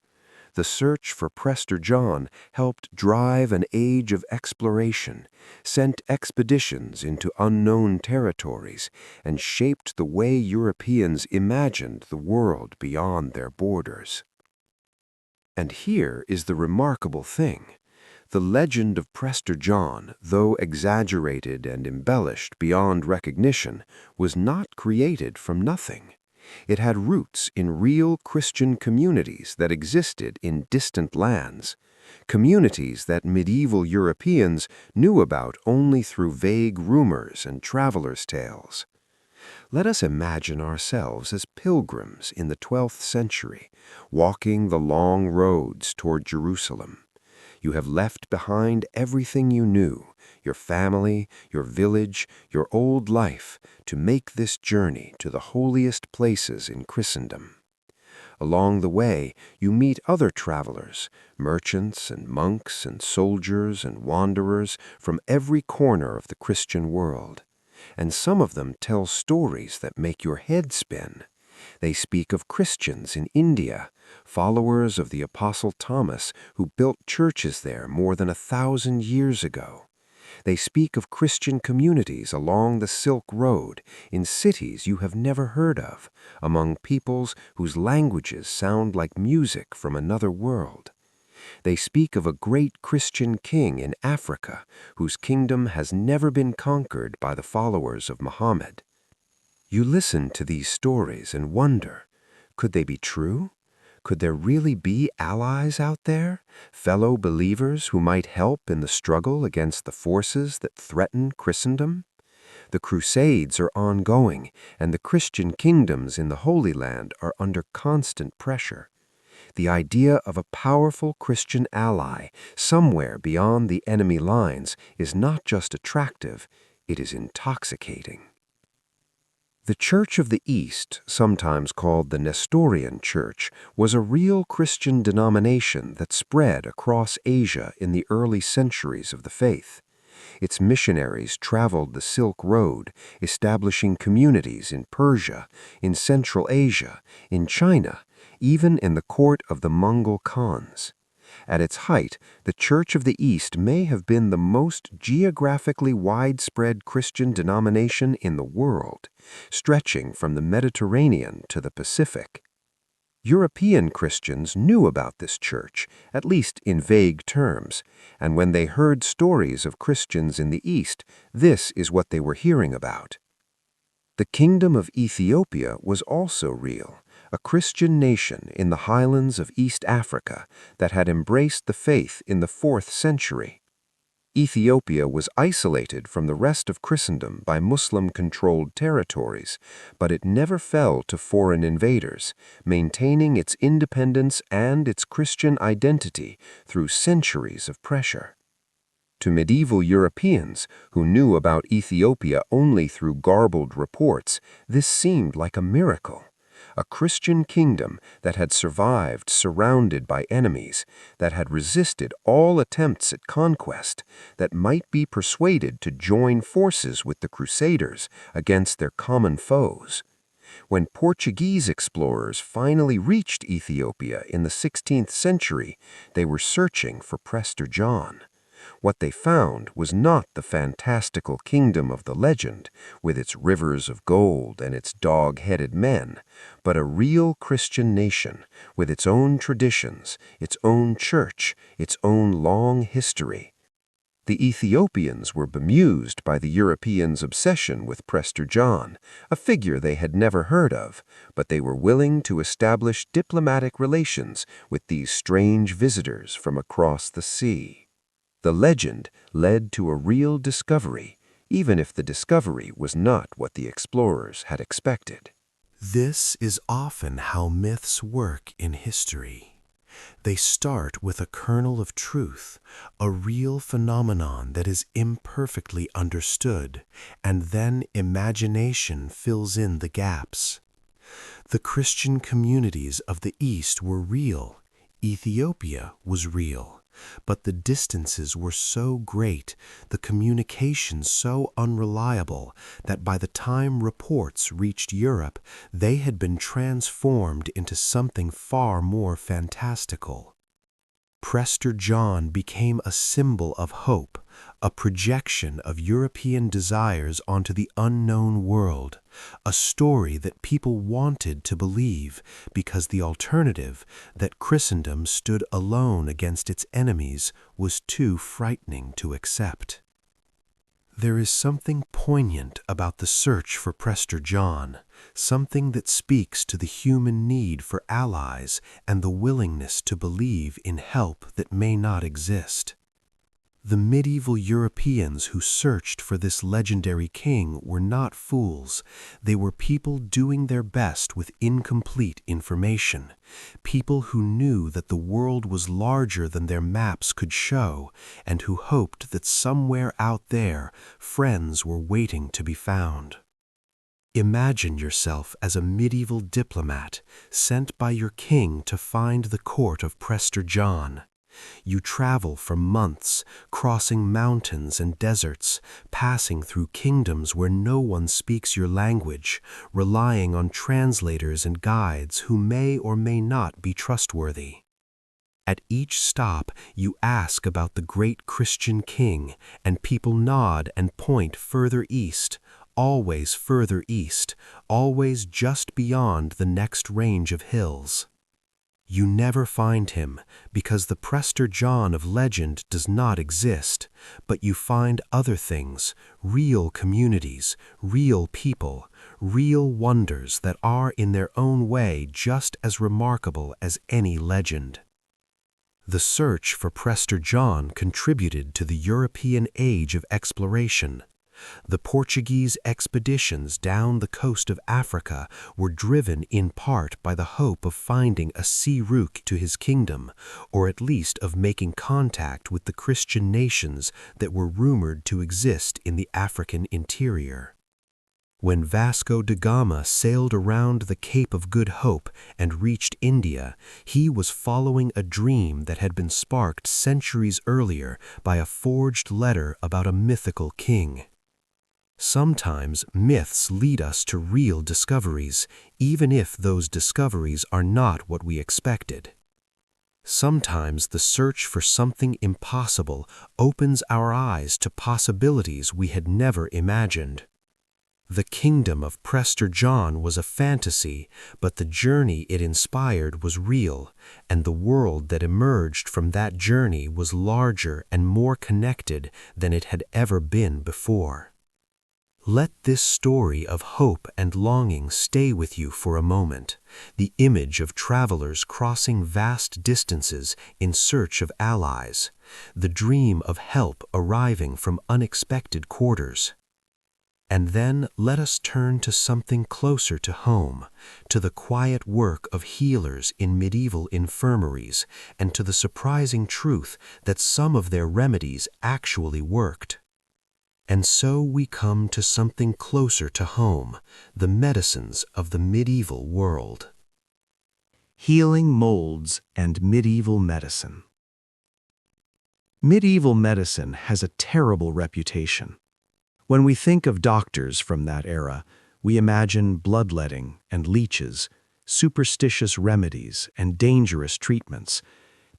The search for Prester John helped drive an age of exploration, sent expeditions into unknown territories, and shaped the way Europeans imagined the world beyond their borders. And here is the remarkable thing. The legend of Prester John, though exaggerated and embellished beyond recognition, was not created from nothing. It had roots in real Christian communities that existed in distant lands, communities that medieval Europeans knew about only through vague rumors and travelers' tales. Let us imagine ourselves as pilgrims in the 12th century, walking the long roads toward Jerusalem. You have left behind everything you knew, your family, your village, your old life, to make this journey to the holiest places in Christendom. Along the way, you meet other travelers, merchants and monks and soldiers and wanderers from every corner of the Christian world. And some of them tell stories that make your head spin. They speak of Christians in India, followers of the Apostle Thomas who built churches there more than 1,000 years ago. They speak of Christian communities along the Silk Road, in cities you have never heard of, among peoples whose languages sound like music from another world. They speak of a great Christian king in Africa whose kingdom has never been conquered by the followers of Muhammad. You listen to these stories and wonder, could they be true? Could there really be allies out there, fellow believers who might help in the struggle against the forces that threaten Christendom? The Crusades are ongoing, and the Christian kingdoms in the Holy Land are under constant pressure. The idea of a powerful Christian ally somewhere beyond the enemy lines is not just attractive, it is intoxicating. The Church of the East, sometimes called the Nestorian Church, was a real Christian denomination that spread across Asia in the early centuries of the faith. Its missionaries traveled the Silk Road, establishing communities in Persia, in Central Asia, in China, even in the court of the Mongol Khans. At its height, the Church of the East may have been the most geographically widespread Christian denomination in the world, stretching from the Mediterranean to the Pacific. European Christians knew about this church, at least in vague terms, and when they heard stories of Christians in the East, this is what they were hearing about. The Kingdom of Ethiopia was also real, a Christian nation in the highlands of East Africa that had embraced the faith in the 4th century. Ethiopia was isolated from the rest of Christendom by Muslim-controlled territories, but it never fell to foreign invaders, maintaining its independence and its Christian identity through centuries of pressure. To medieval Europeans, who knew about Ethiopia only through garbled reports, this seemed like a miracle. A Christian kingdom that had survived surrounded by enemies, that had resisted all attempts at conquest, that might be persuaded to join forces with the Crusaders against their common foes. When Portuguese explorers finally reached Ethiopia in the 16th century, they were searching for Prester John. What they found was not the fantastical kingdom of the legend, with its rivers of gold and its dog-headed men, but a real Christian nation, with its own traditions, its own church, its own long history. The Ethiopians were bemused by the Europeans' obsession with Prester John, a figure they had never heard of, but they were willing to establish diplomatic relations with these strange visitors from across the sea. The legend led to a real discovery, even if the discovery was not what the explorers had expected. This is often how myths work in history. They start with a kernel of truth, a real phenomenon that is imperfectly understood, and then imagination fills in the gaps. The Christian communities of the East were real. Ethiopia was real. But the distances were so great, the communications so unreliable, that by the time reports reached Europe, they had been transformed into something far more fantastical. Prester John became a symbol of hope, a projection of European desires onto the unknown world, a story that people wanted to believe because the alternative, that Christendom stood alone against its enemies, was too frightening to accept. There is something poignant about the search for Prester John, something that speaks to the human need for allies and the willingness to believe in help that may not exist. The medieval Europeans who searched for this legendary king were not fools. They were people doing their best with incomplete information, people who knew that the world was larger than their maps could show, and who hoped that somewhere out there, friends were waiting to be found. Imagine yourself as a medieval diplomat sent by your king to find the court of Prester John. You travel for months, crossing mountains and deserts, passing through kingdoms where no one speaks your language, relying on translators and guides who may or may not be trustworthy. At each stop, you ask about the great Christian king, and people nod and point further east, always further east, always just beyond the next range of hills. You never find him because the Prester John of legend does not exist, but you find other things, real communities, real people, real wonders that are in their own way just as remarkable as any legend. The search for Prester John contributed to the European age of exploration. The Portuguese expeditions down the coast of Africa were driven in part by the hope of finding a sea route to his kingdom, or at least of making contact with the Christian nations that were rumored to exist in the African interior. When Vasco da Gama sailed around the Cape of Good Hope and reached India, he was following a dream that had been sparked centuries earlier by a forged letter about a mythical king. Sometimes myths lead us to real discoveries, even if those discoveries are not what we expected. Sometimes the search for something impossible opens our eyes to possibilities we had never imagined. The kingdom of Prester John was a fantasy, but the journey it inspired was real, and the world that emerged from that journey was larger and more connected than it had ever been before. Let this story of hope and longing stay with you for a moment, the image of travelers crossing vast distances in search of allies, the dream of help arriving from unexpected quarters. And then let us turn to something closer to home, to the quiet work of healers in medieval infirmaries, and to the surprising truth that some of their remedies actually worked. And so we come to something closer to home, the medicines of the medieval world. Healing molds and medieval medicine. Medieval medicine has a terrible reputation. When we think of doctors from that era, we imagine bloodletting and leeches, superstitious remedies and dangerous treatments,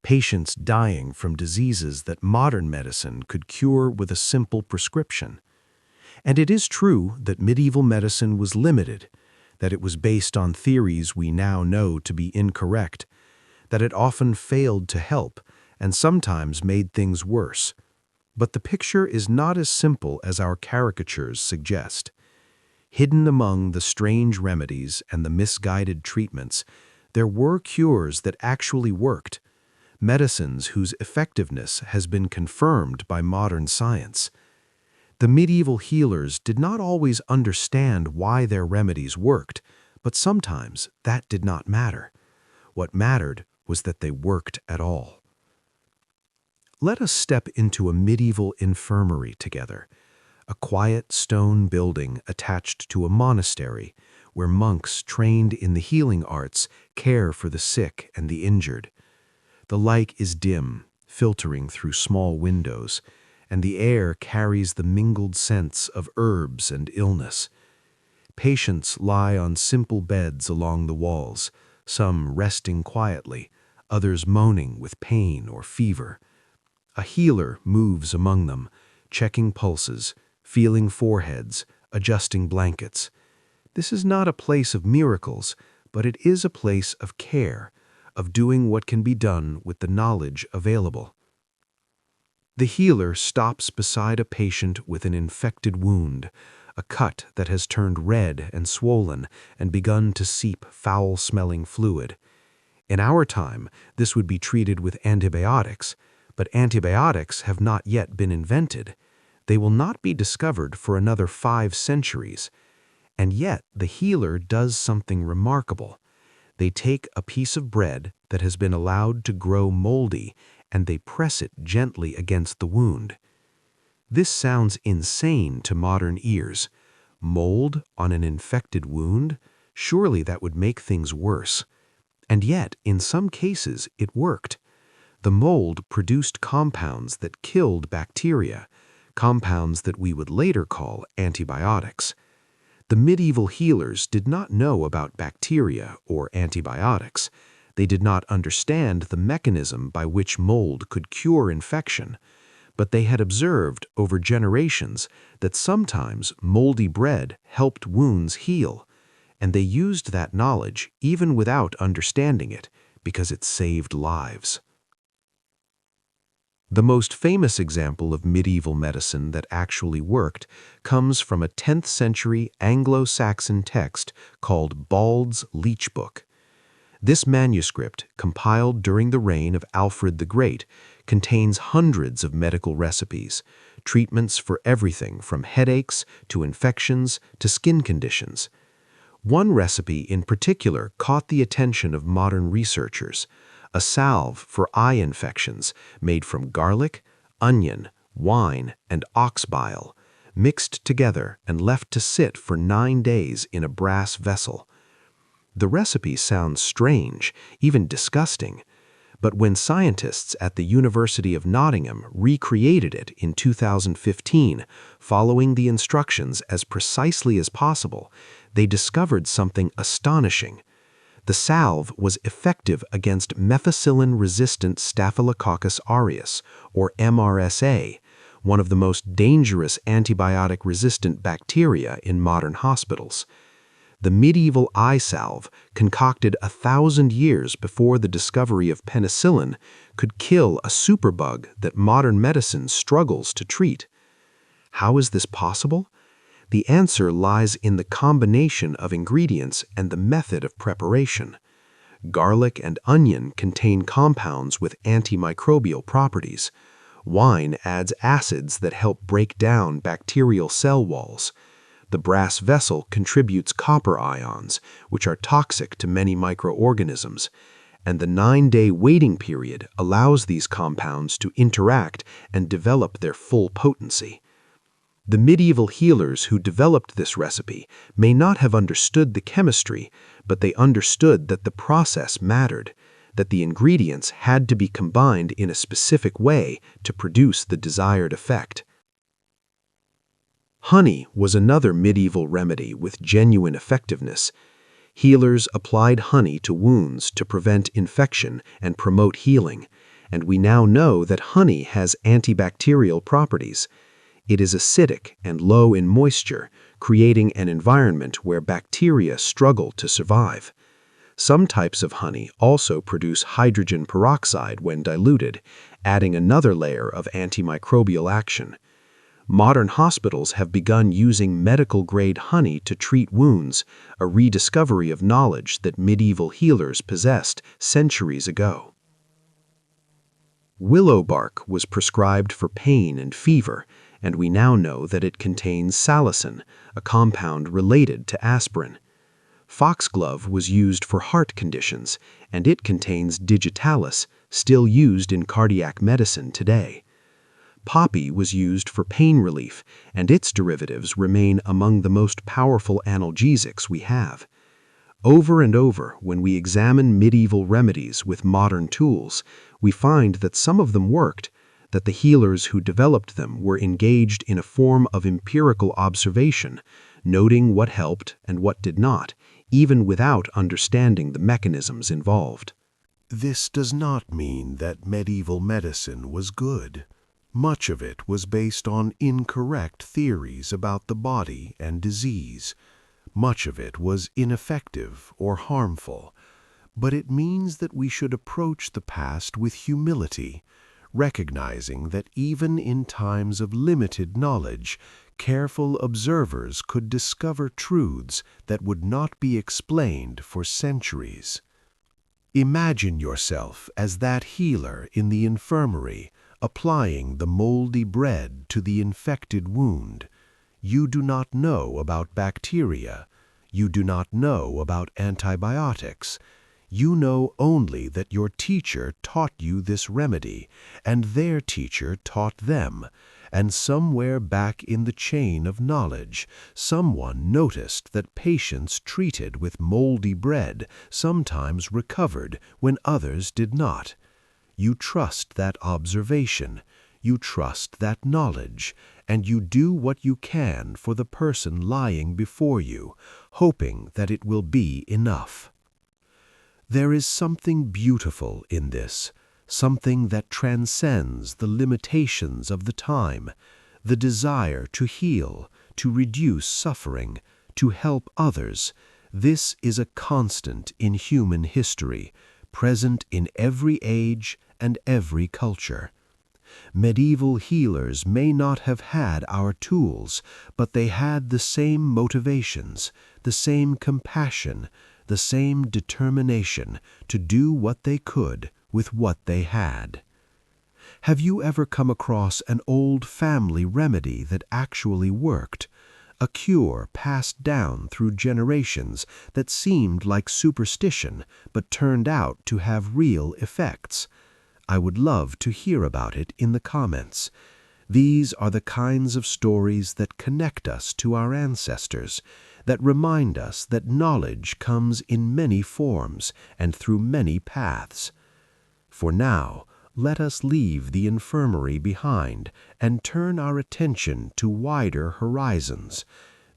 patients dying from diseases that modern medicine could cure with a simple prescription. And it is true that medieval medicine was limited, that it was based on theories we now know to be incorrect, that it often failed to help and sometimes made things worse. But the picture is not as simple as our caricatures suggest. Hidden among the strange remedies and the misguided treatments, there were cures that actually worked, medicines whose effectiveness has been confirmed by modern science. The medieval healers did not always understand why their remedies worked, but sometimes that did not matter. What mattered was that they worked at all. Let us step into a medieval infirmary together, a quiet stone building attached to a monastery where monks trained in the healing arts care for the sick and the injured. The light is dim, filtering through small windows, and the air carries the mingled scents of herbs and illness. Patients lie on simple beds along the walls, some resting quietly, others moaning with pain or fever. A healer moves among them, checking pulses, feeling foreheads, adjusting blankets. This is not a place of miracles, but it is a place of care, of doing what can be done with the knowledge available. The healer stops beside a patient with an infected wound, a cut that has turned red and swollen and begun to seep foul-smelling fluid. In our time, this would be treated with antibiotics, but antibiotics have not yet been invented. They will not be discovered for another 5 centuries. And yet the healer does something remarkable. They take a piece of bread that has been allowed to grow moldy and they press it gently against the wound. This sounds insane to modern ears. Mold on an infected wound? Surely that would make things worse. And yet, in some cases, it worked. The mold produced compounds that killed bacteria, compounds that we would later call antibiotics. The medieval healers did not know about bacteria or antibiotics. They did not understand the mechanism by which mold could cure infection, but they had observed over generations that sometimes moldy bread helped wounds heal, and they used that knowledge even without understanding it, because it saved lives. The most famous example of medieval medicine that actually worked comes from a 10th century Anglo-Saxon text called Bald's Leech Book. This manuscript, compiled during the reign of Alfred the Great, contains hundreds of medical recipes, treatments for everything from headaches to infections to skin conditions. One recipe in particular caught the attention of modern researchers: a salve for eye infections made from garlic, onion, wine, and ox bile, mixed together and left to sit for 9 days in a brass vessel. The recipe sounds strange, even disgusting, but when scientists at the University of Nottingham recreated it in 2015, following the instructions as precisely as possible, they discovered something astonishing. The salve was effective against methicillin-resistant Staphylococcus aureus, or MRSA, one of the most dangerous antibiotic-resistant bacteria in modern hospitals. The medieval eye salve, concocted 1,000 years before the discovery of penicillin, could kill a superbug that modern medicine struggles to treat. How is this possible? The answer lies in the combination of ingredients and the method of preparation. Garlic and onion contain compounds with antimicrobial properties. Wine adds acids that help break down bacterial cell walls. The brass vessel contributes copper ions, which are toxic to many microorganisms, and the 9-day waiting period allows these compounds to interact and develop their full potency. The medieval healers who developed this recipe may not have understood the chemistry, but they understood that the process mattered, that the ingredients had to be combined in a specific way to produce the desired effect. Honey was another medieval remedy with genuine effectiveness. Healers applied honey to wounds to prevent infection and promote healing, and we now know that honey has antibacterial properties. It is acidic and low in moisture, creating an environment where bacteria struggle to survive. Some types of honey also produce hydrogen peroxide when diluted, adding another layer of antimicrobial action. Modern hospitals have begun using medical-grade honey to treat wounds, a rediscovery of knowledge that medieval healers possessed centuries ago. Willow bark was prescribed for pain and fever, and we now know that it contains salicin, a compound related to aspirin. Foxglove was used for heart conditions, and it contains digitalis, still used in cardiac medicine today. Poppy was used for pain relief, and its derivatives remain among the most powerful analgesics we have. Over and over, when we examine medieval remedies with modern tools, we find that some of them worked, that the healers who developed them were engaged in a form of empirical observation, noting what helped and what did not, even without understanding the mechanisms involved. This does not mean that medieval medicine was good. Much of it was based on incorrect theories about the body and disease. Much of it was ineffective or harmful. But it means that we should approach the past with humility, recognizing that even in times of limited knowledge, careful observers could discover truths that would not be explained for centuries. Imagine yourself as that healer in the infirmary, applying the moldy bread to the infected wound. You do not know about bacteria. You do not know about antibiotics. You know only that your teacher taught you this remedy, and their teacher taught them, and somewhere back in the chain of knowledge, someone noticed that patients treated with moldy bread sometimes recovered when others did not. You trust that observation, you trust that knowledge, and you do what you can for the person lying before you, hoping that it will be enough. There is something beautiful in this, something that transcends the limitations of the time, the desire to heal, to reduce suffering, to help others. This is a constant in human history, present in every age and every culture. Medieval healers may not have had our tools, but they had the same motivations, the same compassion, the same determination to do what they could with what they had. Have you ever come across an old family remedy that actually worked? A cure passed down through generations that seemed like superstition but turned out to have real effects? I would love to hear about it in the comments. These are the kinds of stories that connect us to our ancestors, that remind us that knowledge comes in many forms and through many paths. For now, let us leave the infirmary behind and turn our attention to wider horizons.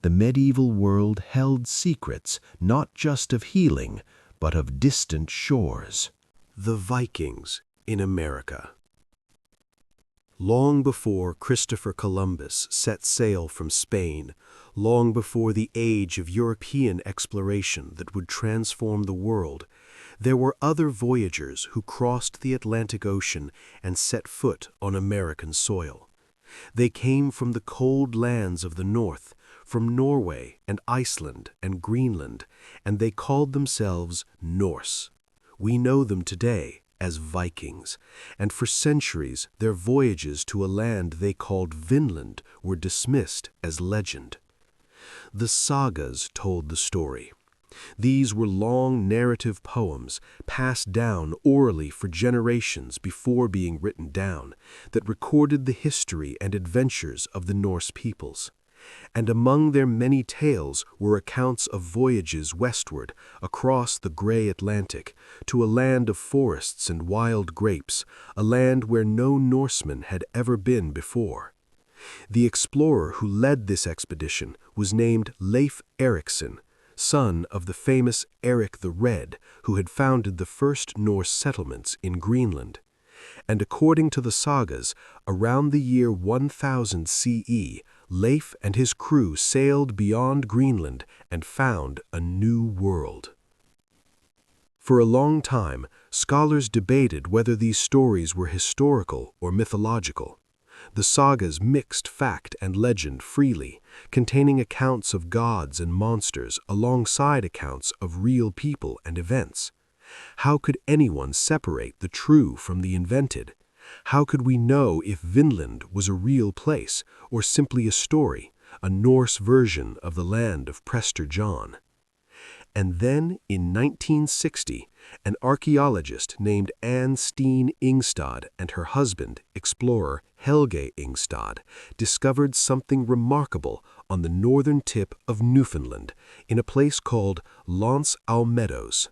The medieval world held secrets not just of healing, but of distant shores. The Vikings in America. Long before Christopher Columbus set sail from Spain, long before the age of European exploration that would transform the world, there were other voyagers who crossed the Atlantic Ocean and set foot on American soil. They came from the cold lands of the north, from Norway and Iceland and Greenland, and they called themselves Norse. We know them today as Vikings, and for centuries their voyages to a land they called Vinland were dismissed as legend. The sagas told the story. These were long narrative poems passed down orally for generations before being written down that recorded the history and adventures of the Norse peoples. And among their many tales were accounts of voyages westward across the gray Atlantic to a land of forests and wild grapes, a land where no Norseman had ever been before. The explorer who led this expedition was named Leif Erikson, son of the famous Eric the Red, who had founded the first Norse settlements in Greenland. And according to the sagas, around the year 1000 CE, Leif and his crew sailed beyond Greenland and found a new world. For a long time, scholars debated whether these stories were historical or mythological. The sagas mixed fact and legend freely, containing accounts of gods and monsters alongside accounts of real people and events. How could anyone separate the true from the invented? How could we know if Vinland was a real place or simply a story, a Norse version of the land of Prester John? And then, in 1960, an archaeologist named Anne Steen Ingstad and her husband, explorer Helge Ingstad, discovered something remarkable on the northern tip of Newfoundland, in a place called L'Anse aux Meadows.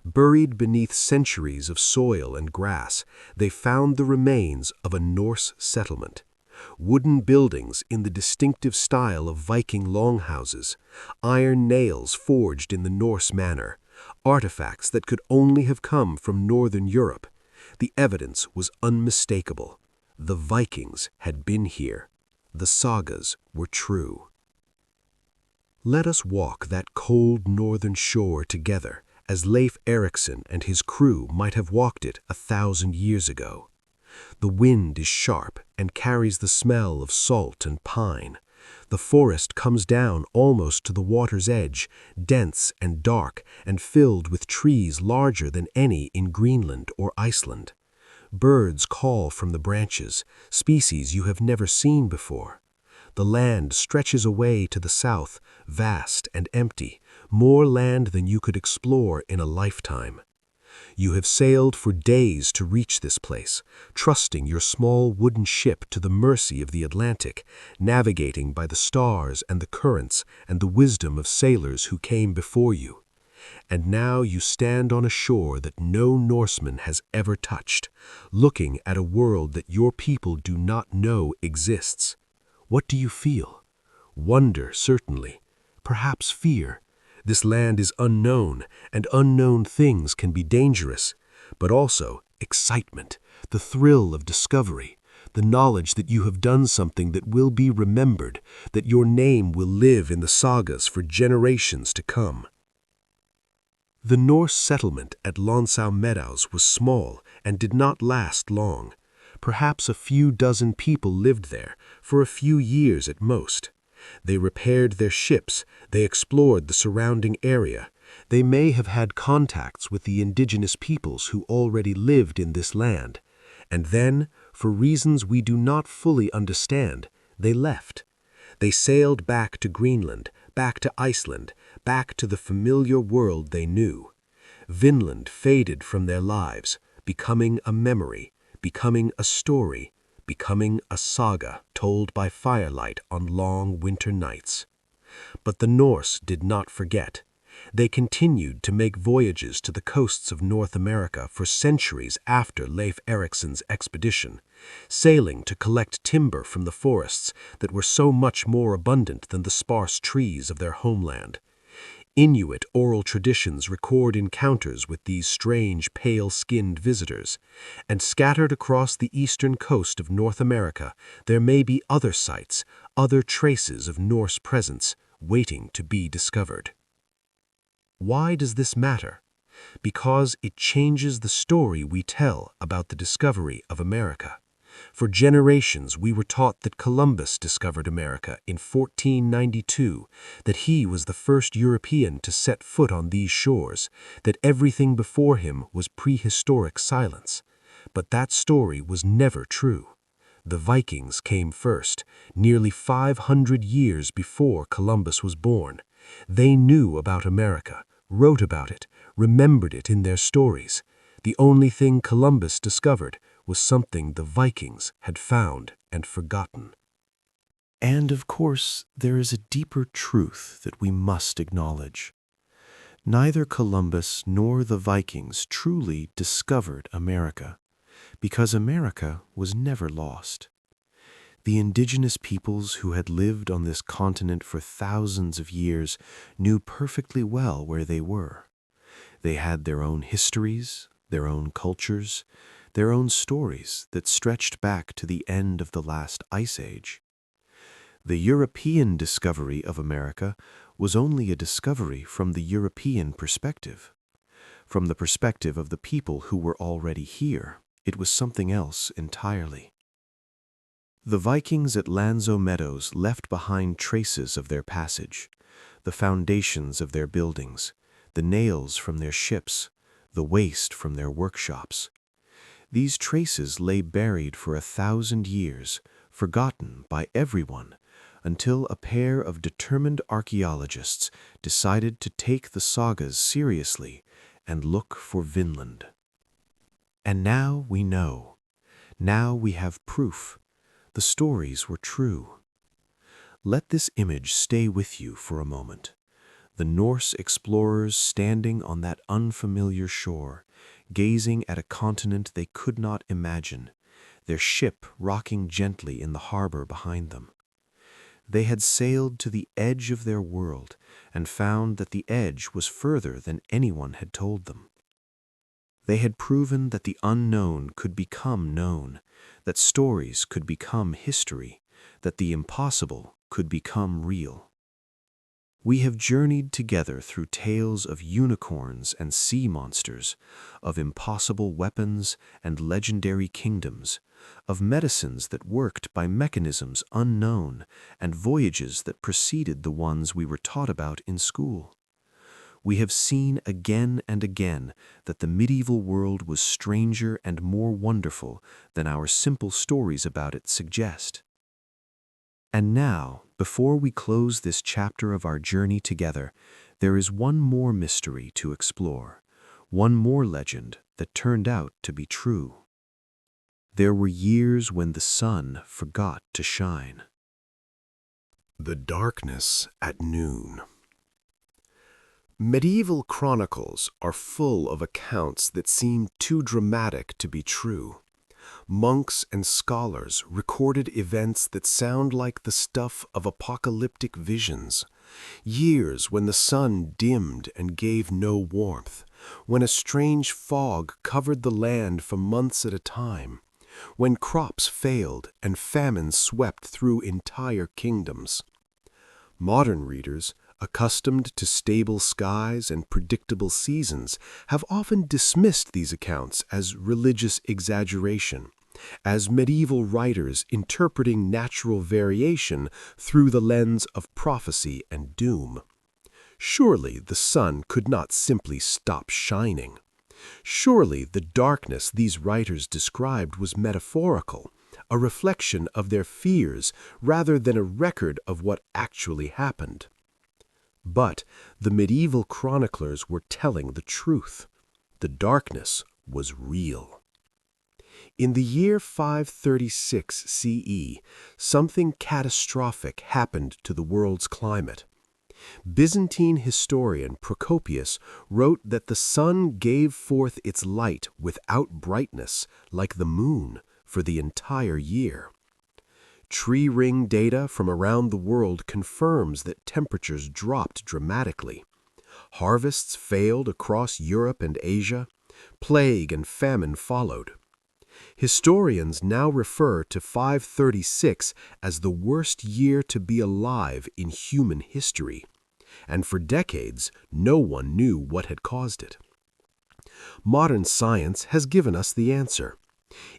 Buried beneath centuries of soil and grass, they found the remains of a Norse settlement. Wooden buildings in the distinctive style of Viking longhouses, iron nails forged in the Norse manner, artifacts that could only have come from northern Europe. The evidence was unmistakable. The Vikings had been here. The sagas were true. Let us walk that cold northern shore together, as Leif Erikson and his crew might have walked it 1,000 years ago. The wind is sharp and carries the smell of salt and pine. The forest comes down almost to the water's edge, dense and dark and filled with trees larger than any in Greenland or Iceland. Birds call from the branches, species you have never seen before. The land stretches away to the south, vast and empty, more land than you could explore in a lifetime. You have sailed for days to reach this place, trusting your small wooden ship to the mercy of the Atlantic, navigating by the stars and the currents and the wisdom of sailors who came before you. And now you stand on a shore that no Norseman has ever touched, looking at a world that your people do not know exists. What do you feel? Wonder, certainly. Perhaps fear. This land is unknown, and unknown things can be dangerous, but also excitement, the thrill of discovery, the knowledge that you have done something that will be remembered, that your name will live in the sagas for generations to come. The Norse settlement at Lonsau Meadows was small and did not last long. Perhaps a few dozen people lived there, for a few years at most. They repaired their ships, they explored the surrounding area. They may have had contacts with the indigenous peoples who already lived in this land. And then, for reasons we do not fully understand, they left. They sailed back to Greenland, back to Iceland, back to the familiar world they knew. Vinland faded from their lives, becoming a memory, becoming a story, becoming a saga told by firelight on long winter nights. But the Norse did not forget. They continued to make voyages to the coasts of North America for centuries after Leif Erikson's expedition, sailing to collect timber from the forests that were so much more abundant than the sparse trees of their homeland. Inuit oral traditions record encounters with these strange, pale-skinned visitors, and scattered across the eastern coast of North America there may be other sites, other traces of Norse presence, waiting to be discovered. Why does this matter? Because it changes the story we tell about the discovery of America. For generations we were taught that Columbus discovered America in 1492, that he was the first European to set foot on these shores, that everything before him was prehistoric silence. But that story was never true. The Vikings came first, nearly 500 years before Columbus was born. They knew about America, wrote about it, remembered it in their stories. The only thing Columbus discovered was something the Vikings had found and forgotten. And of course, there is a deeper truth that we must acknowledge. Neither Columbus nor the Vikings truly discovered America, because America was never lost. The indigenous peoples who had lived on this continent for thousands of years knew perfectly well where they were. They had their own histories, their own cultures, their own stories that stretched back to the end of the last ice age. The European discovery of America was only a discovery from the European perspective. From the perspective of the people who were already here, it was something else entirely. The Vikings at Lonsau Meadows left behind traces of their passage, the foundations of their buildings, the nails from their ships, the waste from their workshops. These traces lay buried for 1,000 years, forgotten by everyone, until a pair of determined archaeologists decided to take the sagas seriously and look for Vinland. And now we know. Now we have proof. The stories were true. Let this image stay with you for a moment. The Norse explorers standing on that unfamiliar shore, gazing at a continent they could not imagine, their ship rocking gently in the harbor behind them. They had sailed to the edge of their world and found that the edge was further than anyone had told them. They had proven that the unknown could become known, that stories could become history, that the impossible could become real. We have journeyed together through tales of unicorns and sea monsters, of impossible weapons and legendary kingdoms, of medicines that worked by mechanisms unknown and voyages that preceded the ones we were taught about in school. We have seen again and again that the medieval world was stranger and more wonderful than our simple stories about it suggest. And now, before we close this chapter of our journey together, there is one more mystery to explore, one more legend that turned out to be true. There were years when the sun forgot to shine. The darkness at noon. Medieval chronicles are full of accounts that seem too dramatic to be true. Monks and scholars recorded events that sound like the stuff of apocalyptic visions. Years when the sun dimmed and gave no warmth, when a strange fog covered the land for months at a time, when crops failed and famine swept through entire kingdoms. Modern readers, accustomed to stable skies and predictable seasons, have often dismissed these accounts as religious exaggeration, as medieval writers interpreting natural variation through the lens of prophecy and doom. Surely the sun could not simply stop shining. Surely the darkness these writers described was metaphorical, a reflection of their fears rather than a record of what actually happened. But the medieval chroniclers were telling the truth. The darkness was real. In the year 536 CE, something catastrophic happened to the world's climate. Byzantine historian Procopius wrote that the sun gave forth its light without brightness, like the moon, for the entire year. Tree ring data from around the world confirms that temperatures dropped dramatically. Harvests failed across Europe and Asia. Plague and famine followed. Historians now refer to 536 as the worst year to be alive in human history, and for decades no one knew what had caused it. Modern science has given us the answer.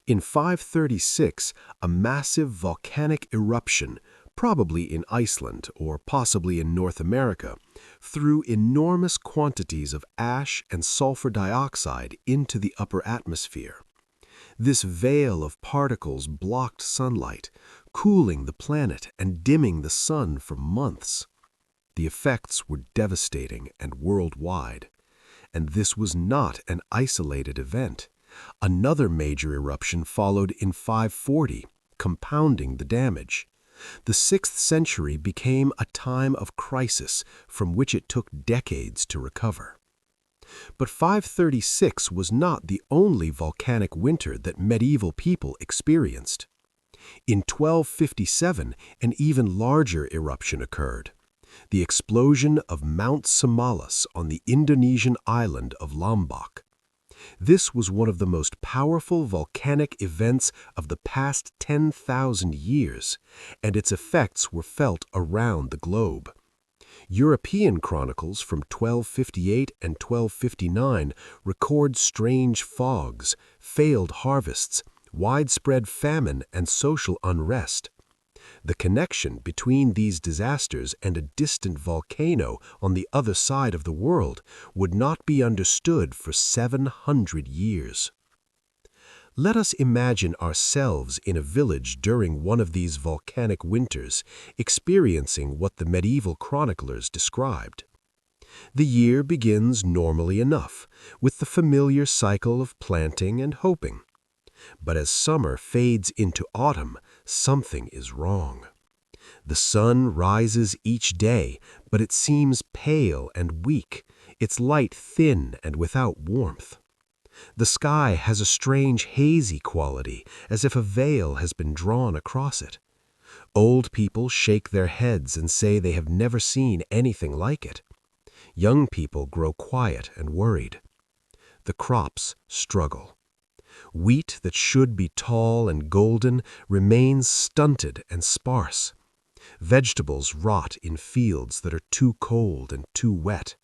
In 536, a massive volcanic eruption, probably in Iceland or possibly in North America, threw enormous quantities of ash and sulfur dioxide into the upper atmosphere. This veil of particles blocked sunlight, cooling the planet and dimming the sun for months. The effects were devastating and worldwide. And this was not an isolated event. Another major eruption followed in 540, compounding the damage. The 6th century became a time of crisis from which it took decades to recover. But 536 was not the only volcanic winter that medieval people experienced. In 1257, an even larger eruption occurred. The explosion of Mount Semalus on the Indonesian island of Lombok. This was one of the most powerful volcanic events of the past 10,000 years, and its effects were felt around the globe. European chronicles from 1258 and 1259 record strange fogs, failed harvests, widespread famine, and social unrest. The connection between these disasters and a distant volcano on the other side of the world would not be understood for 700 years. Let us imagine ourselves in a village during one of these volcanic winters, experiencing what the medieval chroniclers described. The year begins normally enough, with the familiar cycle of planting and hoping. But as summer fades into autumn, something is wrong. The sun rises each day, but it seems pale and weak, its light thin and without warmth. The sky has a strange hazy quality, as if a veil has been drawn across it. Old people shake their heads and say they have never seen anything like it. Young people grow quiet and worried. The crops struggle. Wheat that should be tall and golden remains stunted and sparse. Vegetables rot in fields that are too cold and too wet.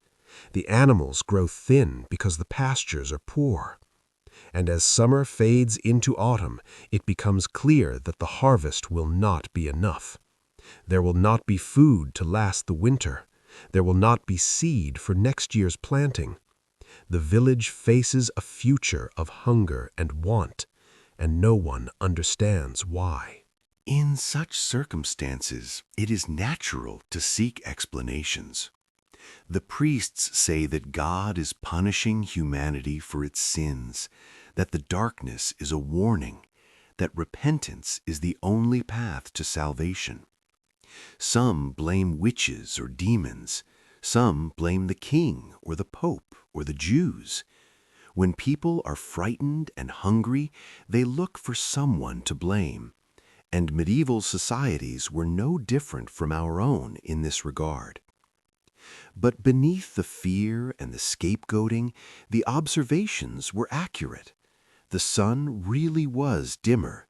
The animals grow thin because the pastures are poor. And as summer fades into autumn, it becomes clear that the harvest will not be enough. There will not be food to last the winter. There will not be seed for next year's planting. The village faces a future of hunger and want, and no one understands why. In such circumstances, it is natural to seek explanations. The priests say that God is punishing humanity for its sins, that the darkness is a warning, that repentance is the only path to salvation. Some blame witches or demons. Some blame the king or the pope or the Jews. When people are frightened and hungry, they look for someone to blame. And medieval societies were no different from our own in this regard. But beneath the fear and the scapegoating, the observations were accurate. The sun really was dimmer.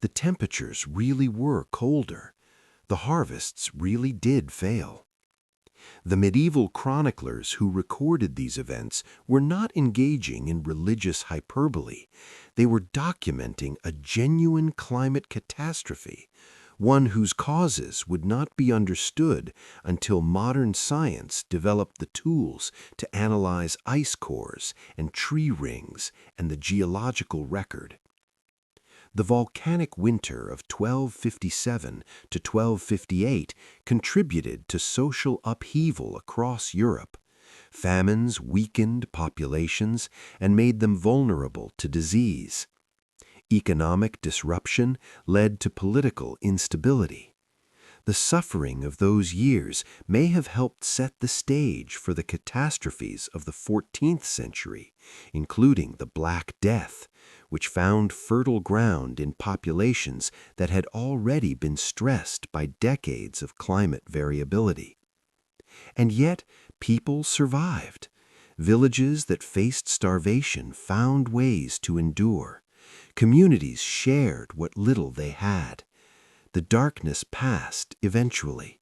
The temperatures really were colder. The harvests really did fail. The medieval chroniclers who recorded these events were not engaging in religious hyperbole. They were documenting a genuine climate catastrophe, one whose causes would not be understood until modern science developed the tools to analyze ice cores and tree rings and the geological record. The volcanic winter of 1257 to 1258 contributed to social upheaval across Europe. Famines weakened populations and made them vulnerable to disease. Economic disruption led to political instability. The suffering of those years may have helped set the stage for the catastrophes of the 14th century, including the Black Death, which found fertile ground in populations that had already been stressed by decades of climate variability. And yet, people survived. Villages that faced starvation found ways to endure. Communities shared what little they had. The darkness passed eventually.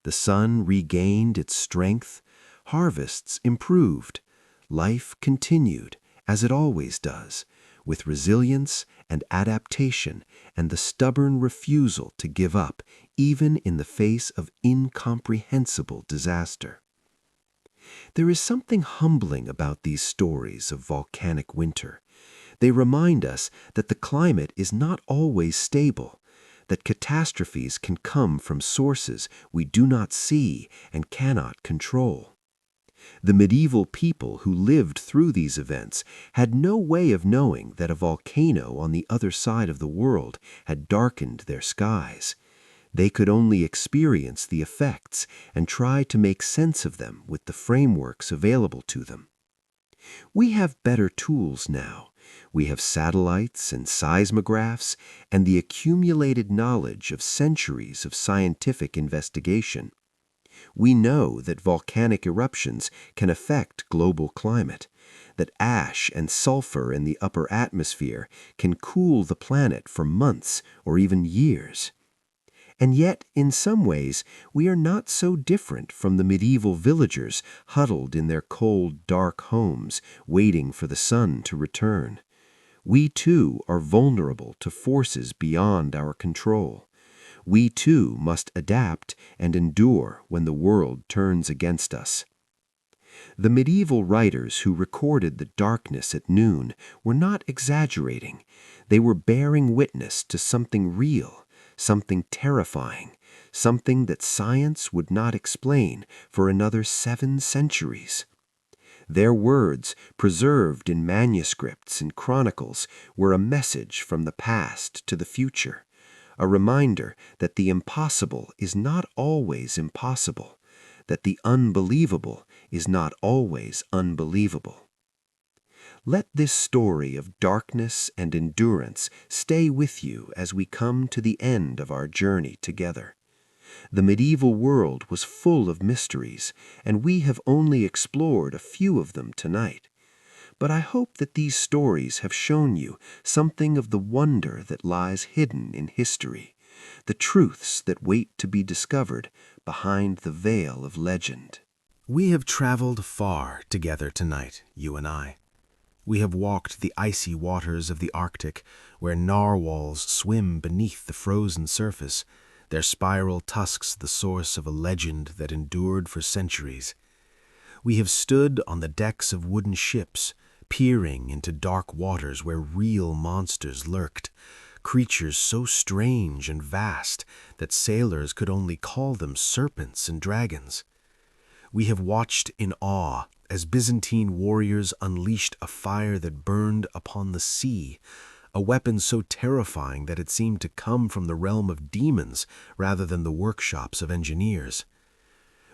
The sun regained its strength. Harvests improved. Life continued, as it always does, with resilience and adaptation and the stubborn refusal to give up, even in the face of incomprehensible disaster. There is something humbling about these stories of volcanic winter. They remind us that the climate is not always stable, that catastrophes can come from sources we do not see and cannot control. The medieval people who lived through these events had no way of knowing that a volcano on the other side of the world had darkened their skies. They could only experience the effects and try to make sense of them with the frameworks available to them. We have better tools now. We have satellites and seismographs and the accumulated knowledge of centuries of scientific investigation. We know that volcanic eruptions can affect global climate, that ash and sulfur in the upper atmosphere can cool the planet for months or even years. And yet, in some ways, we are not so different from the medieval villagers huddled in their cold, dark homes, waiting for the sun to return. We too are vulnerable to forces beyond our control. We too must adapt and endure when the world turns against us. The medieval writers who recorded the darkness at noon were not exaggerating. They were bearing witness to something real, something terrifying, something that science would not explain for another 7 centuries. Their words, preserved in manuscripts and chronicles, were a message from the past to the future, a reminder that the impossible is not always impossible, that the unbelievable is not always unbelievable. Let this story of darkness and endurance stay with you as we come to the end of our journey together. The medieval world was full of mysteries, and we have only explored a few of them tonight. But I hope that these stories have shown you something of the wonder that lies hidden in history, the truths that wait to be discovered behind the veil of legend. We have traveled far together tonight, you and I. We have walked the icy waters of the Arctic, where narwhals swim beneath the frozen surface, their spiral tusks the source of a legend that endured for centuries. We have stood on the decks of wooden ships, peering into dark waters where real monsters lurked, creatures so strange and vast that sailors could only call them serpents and dragons. We have watched in awe as Byzantine warriors unleashed a fire that burned upon the sea, a weapon so terrifying that it seemed to come from the realm of demons rather than the workshops of engineers.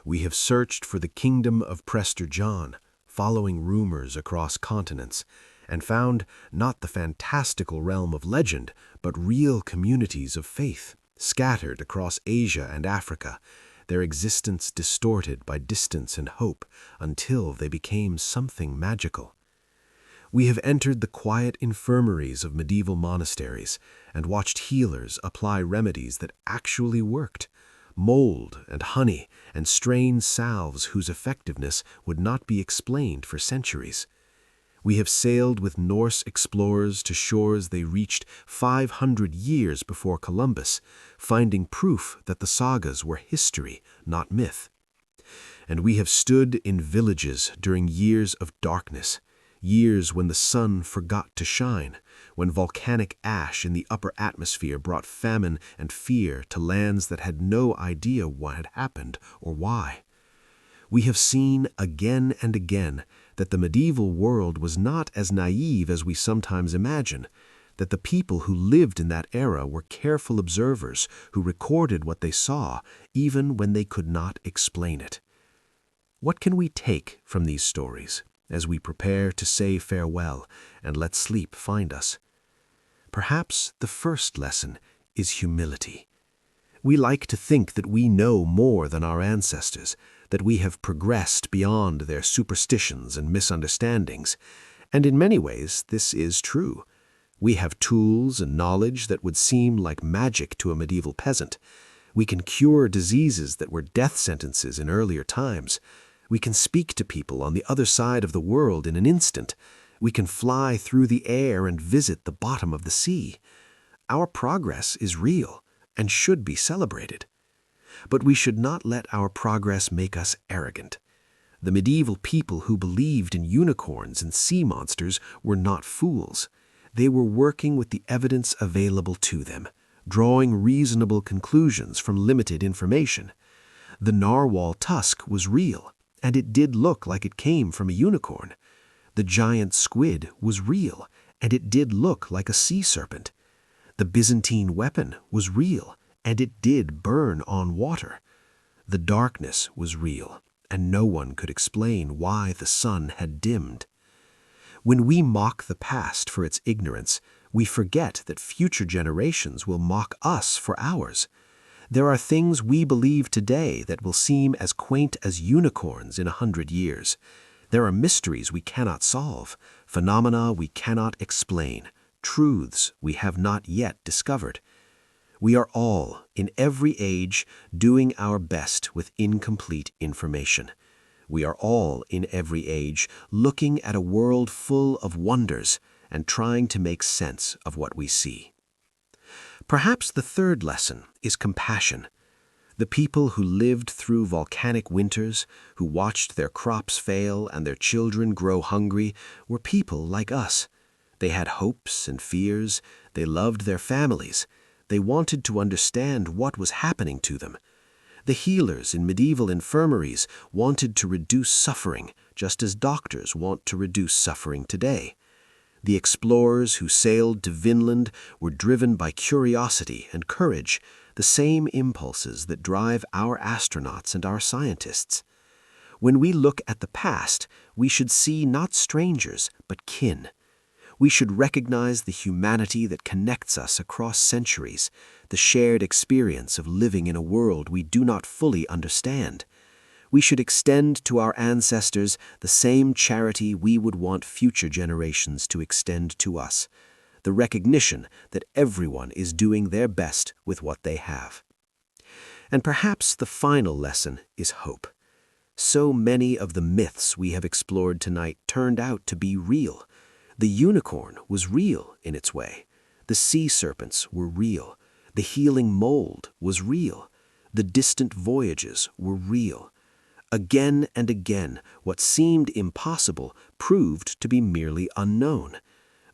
We have searched for the kingdom of Prester John, following rumors across continents, and found not the fantastical realm of legend, but real communities of faith, scattered across Asia and Africa, their existence distorted by distance and hope until they became something magical. We have entered the quiet infirmaries of medieval monasteries and watched healers apply remedies that actually worked, mold and honey and strange salves whose effectiveness would not be explained for centuries. We have sailed with Norse explorers to shores they reached 500 years before Columbus, finding proof that the sagas were history, not myth. And we have stood in villages during years of darkness, years when the sun forgot to shine, when volcanic ash in the upper atmosphere brought famine and fear to lands that had no idea what had happened or why. We have seen again and again that the medieval world was not as naive as we sometimes imagine, that the people who lived in that era were careful observers who recorded what they saw even when they could not explain it. What can we take from these stories as we prepare to say farewell and let sleep find us? Perhaps the first lesson is humility. We like to think that we know more than our ancestors, that we have progressed beyond their superstitions and misunderstandings, and in many ways this is true. We have tools and knowledge that would seem like magic to a medieval peasant. We can cure diseases that were death sentences in earlier times. We can speak to people on the other side of the world in an instant. We can fly through the air and visit the bottom of the sea. Our progress is real and should be celebrated. But we should not let our progress make us arrogant. The medieval people who believed in unicorns and sea monsters were not fools. They were working with the evidence available to them, drawing reasonable conclusions from limited information. The narwhal tusk was real, and it did look like it came from a unicorn. The giant squid was real, and it did look like a sea serpent. The Byzantine weapon was real, and it did burn on water. The darkness was real, and no one could explain why the sun had dimmed. When we mock the past for its ignorance, we forget that future generations will mock us for ours. There are things we believe today that will seem as quaint as unicorns in 100 years. There are mysteries we cannot solve, phenomena we cannot explain, truths we have not yet discovered. We are all, in every age, doing our best with incomplete information. We are all, in every age, looking at a world full of wonders and trying to make sense of what we see. Perhaps the third lesson is compassion. The people who lived through volcanic winters, who watched their crops fail and their children grow hungry, were people like us. They had hopes and fears. They loved their families. They wanted to understand what was happening to them. The healers in medieval infirmaries wanted to reduce suffering, just as doctors want to reduce suffering today. The explorers who sailed to Vinland were driven by curiosity and courage, the same impulses that drive our astronauts and our scientists. When we look at the past, we should see not strangers, but kin. We should recognize the humanity that connects us across centuries, the shared experience of living in a world we do not fully understand. We should extend to our ancestors the same charity we would want future generations to extend to us, the recognition that everyone is doing their best with what they have. And perhaps the final lesson is hope. So many of the myths we have explored tonight turned out to be real. The unicorn was real in its way. The sea serpents were real. The healing mold was real. The distant voyages were real. Again and again, what seemed impossible proved to be merely unknown.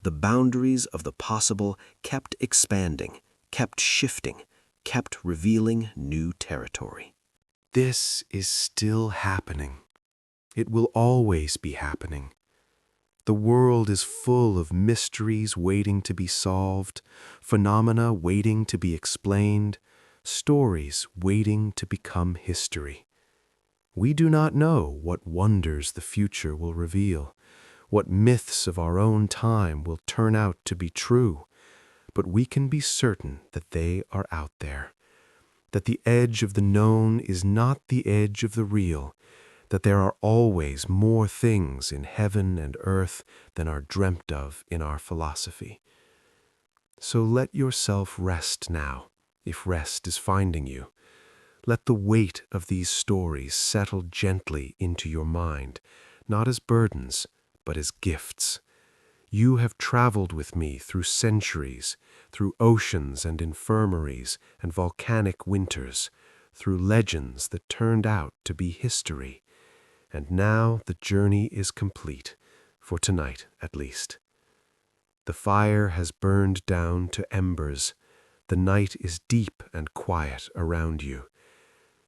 The boundaries of the possible kept expanding, kept shifting, kept revealing new territory. This is still happening. It will always be happening. The world is full of mysteries waiting to be solved, phenomena waiting to be explained, stories waiting to become history. We do not know what wonders the future will reveal, what myths of our own time will turn out to be true, but we can be certain that they are out there, that the edge of the known is not the edge of the real, that there are always more things in heaven and earth than are dreamt of in our philosophy. So let yourself rest now, if rest is finding you. Let the weight of these stories settle gently into your mind, not as burdens, but as gifts. You have traveled with me through centuries, through oceans and infirmaries and volcanic winters, through legends that turned out to be history. And now the journey is complete, for tonight at least. The fire has burned down to embers. The night is deep and quiet around you.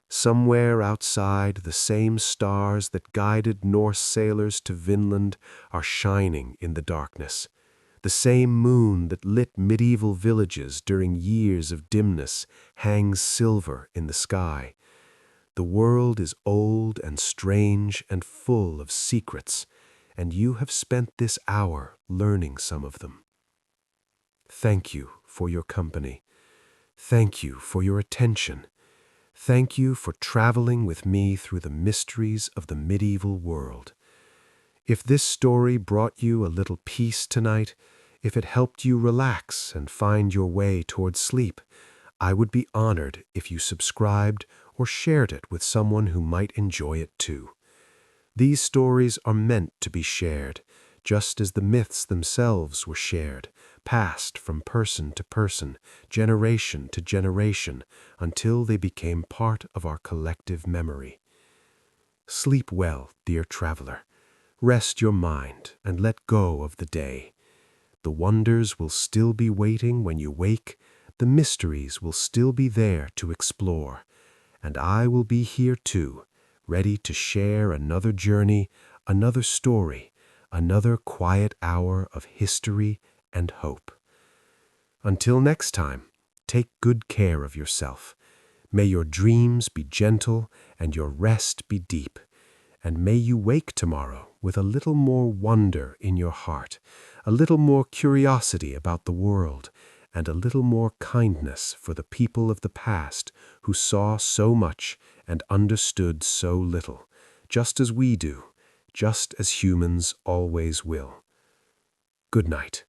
Somewhere outside, the same stars that guided Norse sailors to Vinland are shining in the darkness. The same moon that lit medieval villages during years of dimness hangs silver in the sky. The world is old and strange and full of secrets, and you have spent this hour learning some of them. Thank you for your company. Thank you for your attention. Thank you for traveling with me through the mysteries of the medieval world. If this story brought you a little peace tonight, if it helped you relax and find your way toward sleep, I would be honored if you subscribed or shared it with someone who might enjoy it too. These stories are meant to be shared, just as the myths themselves were shared, passed from person to person, generation to generation, until they became part of our collective memory. Sleep well, dear traveler. Rest your mind and let go of the day. The wonders will still be waiting when you wake, the mysteries will still be there to explore, and I will be here too, ready to share another journey, another story, another quiet hour of history and hope. Until next time, take good care of yourself. May your dreams be gentle and your rest be deep, and may you wake tomorrow with a little more wonder in your heart, a little more curiosity about the world, and a little more kindness for the people of the past who saw so much and understood so little, just as we do, just as humans always will. Good night.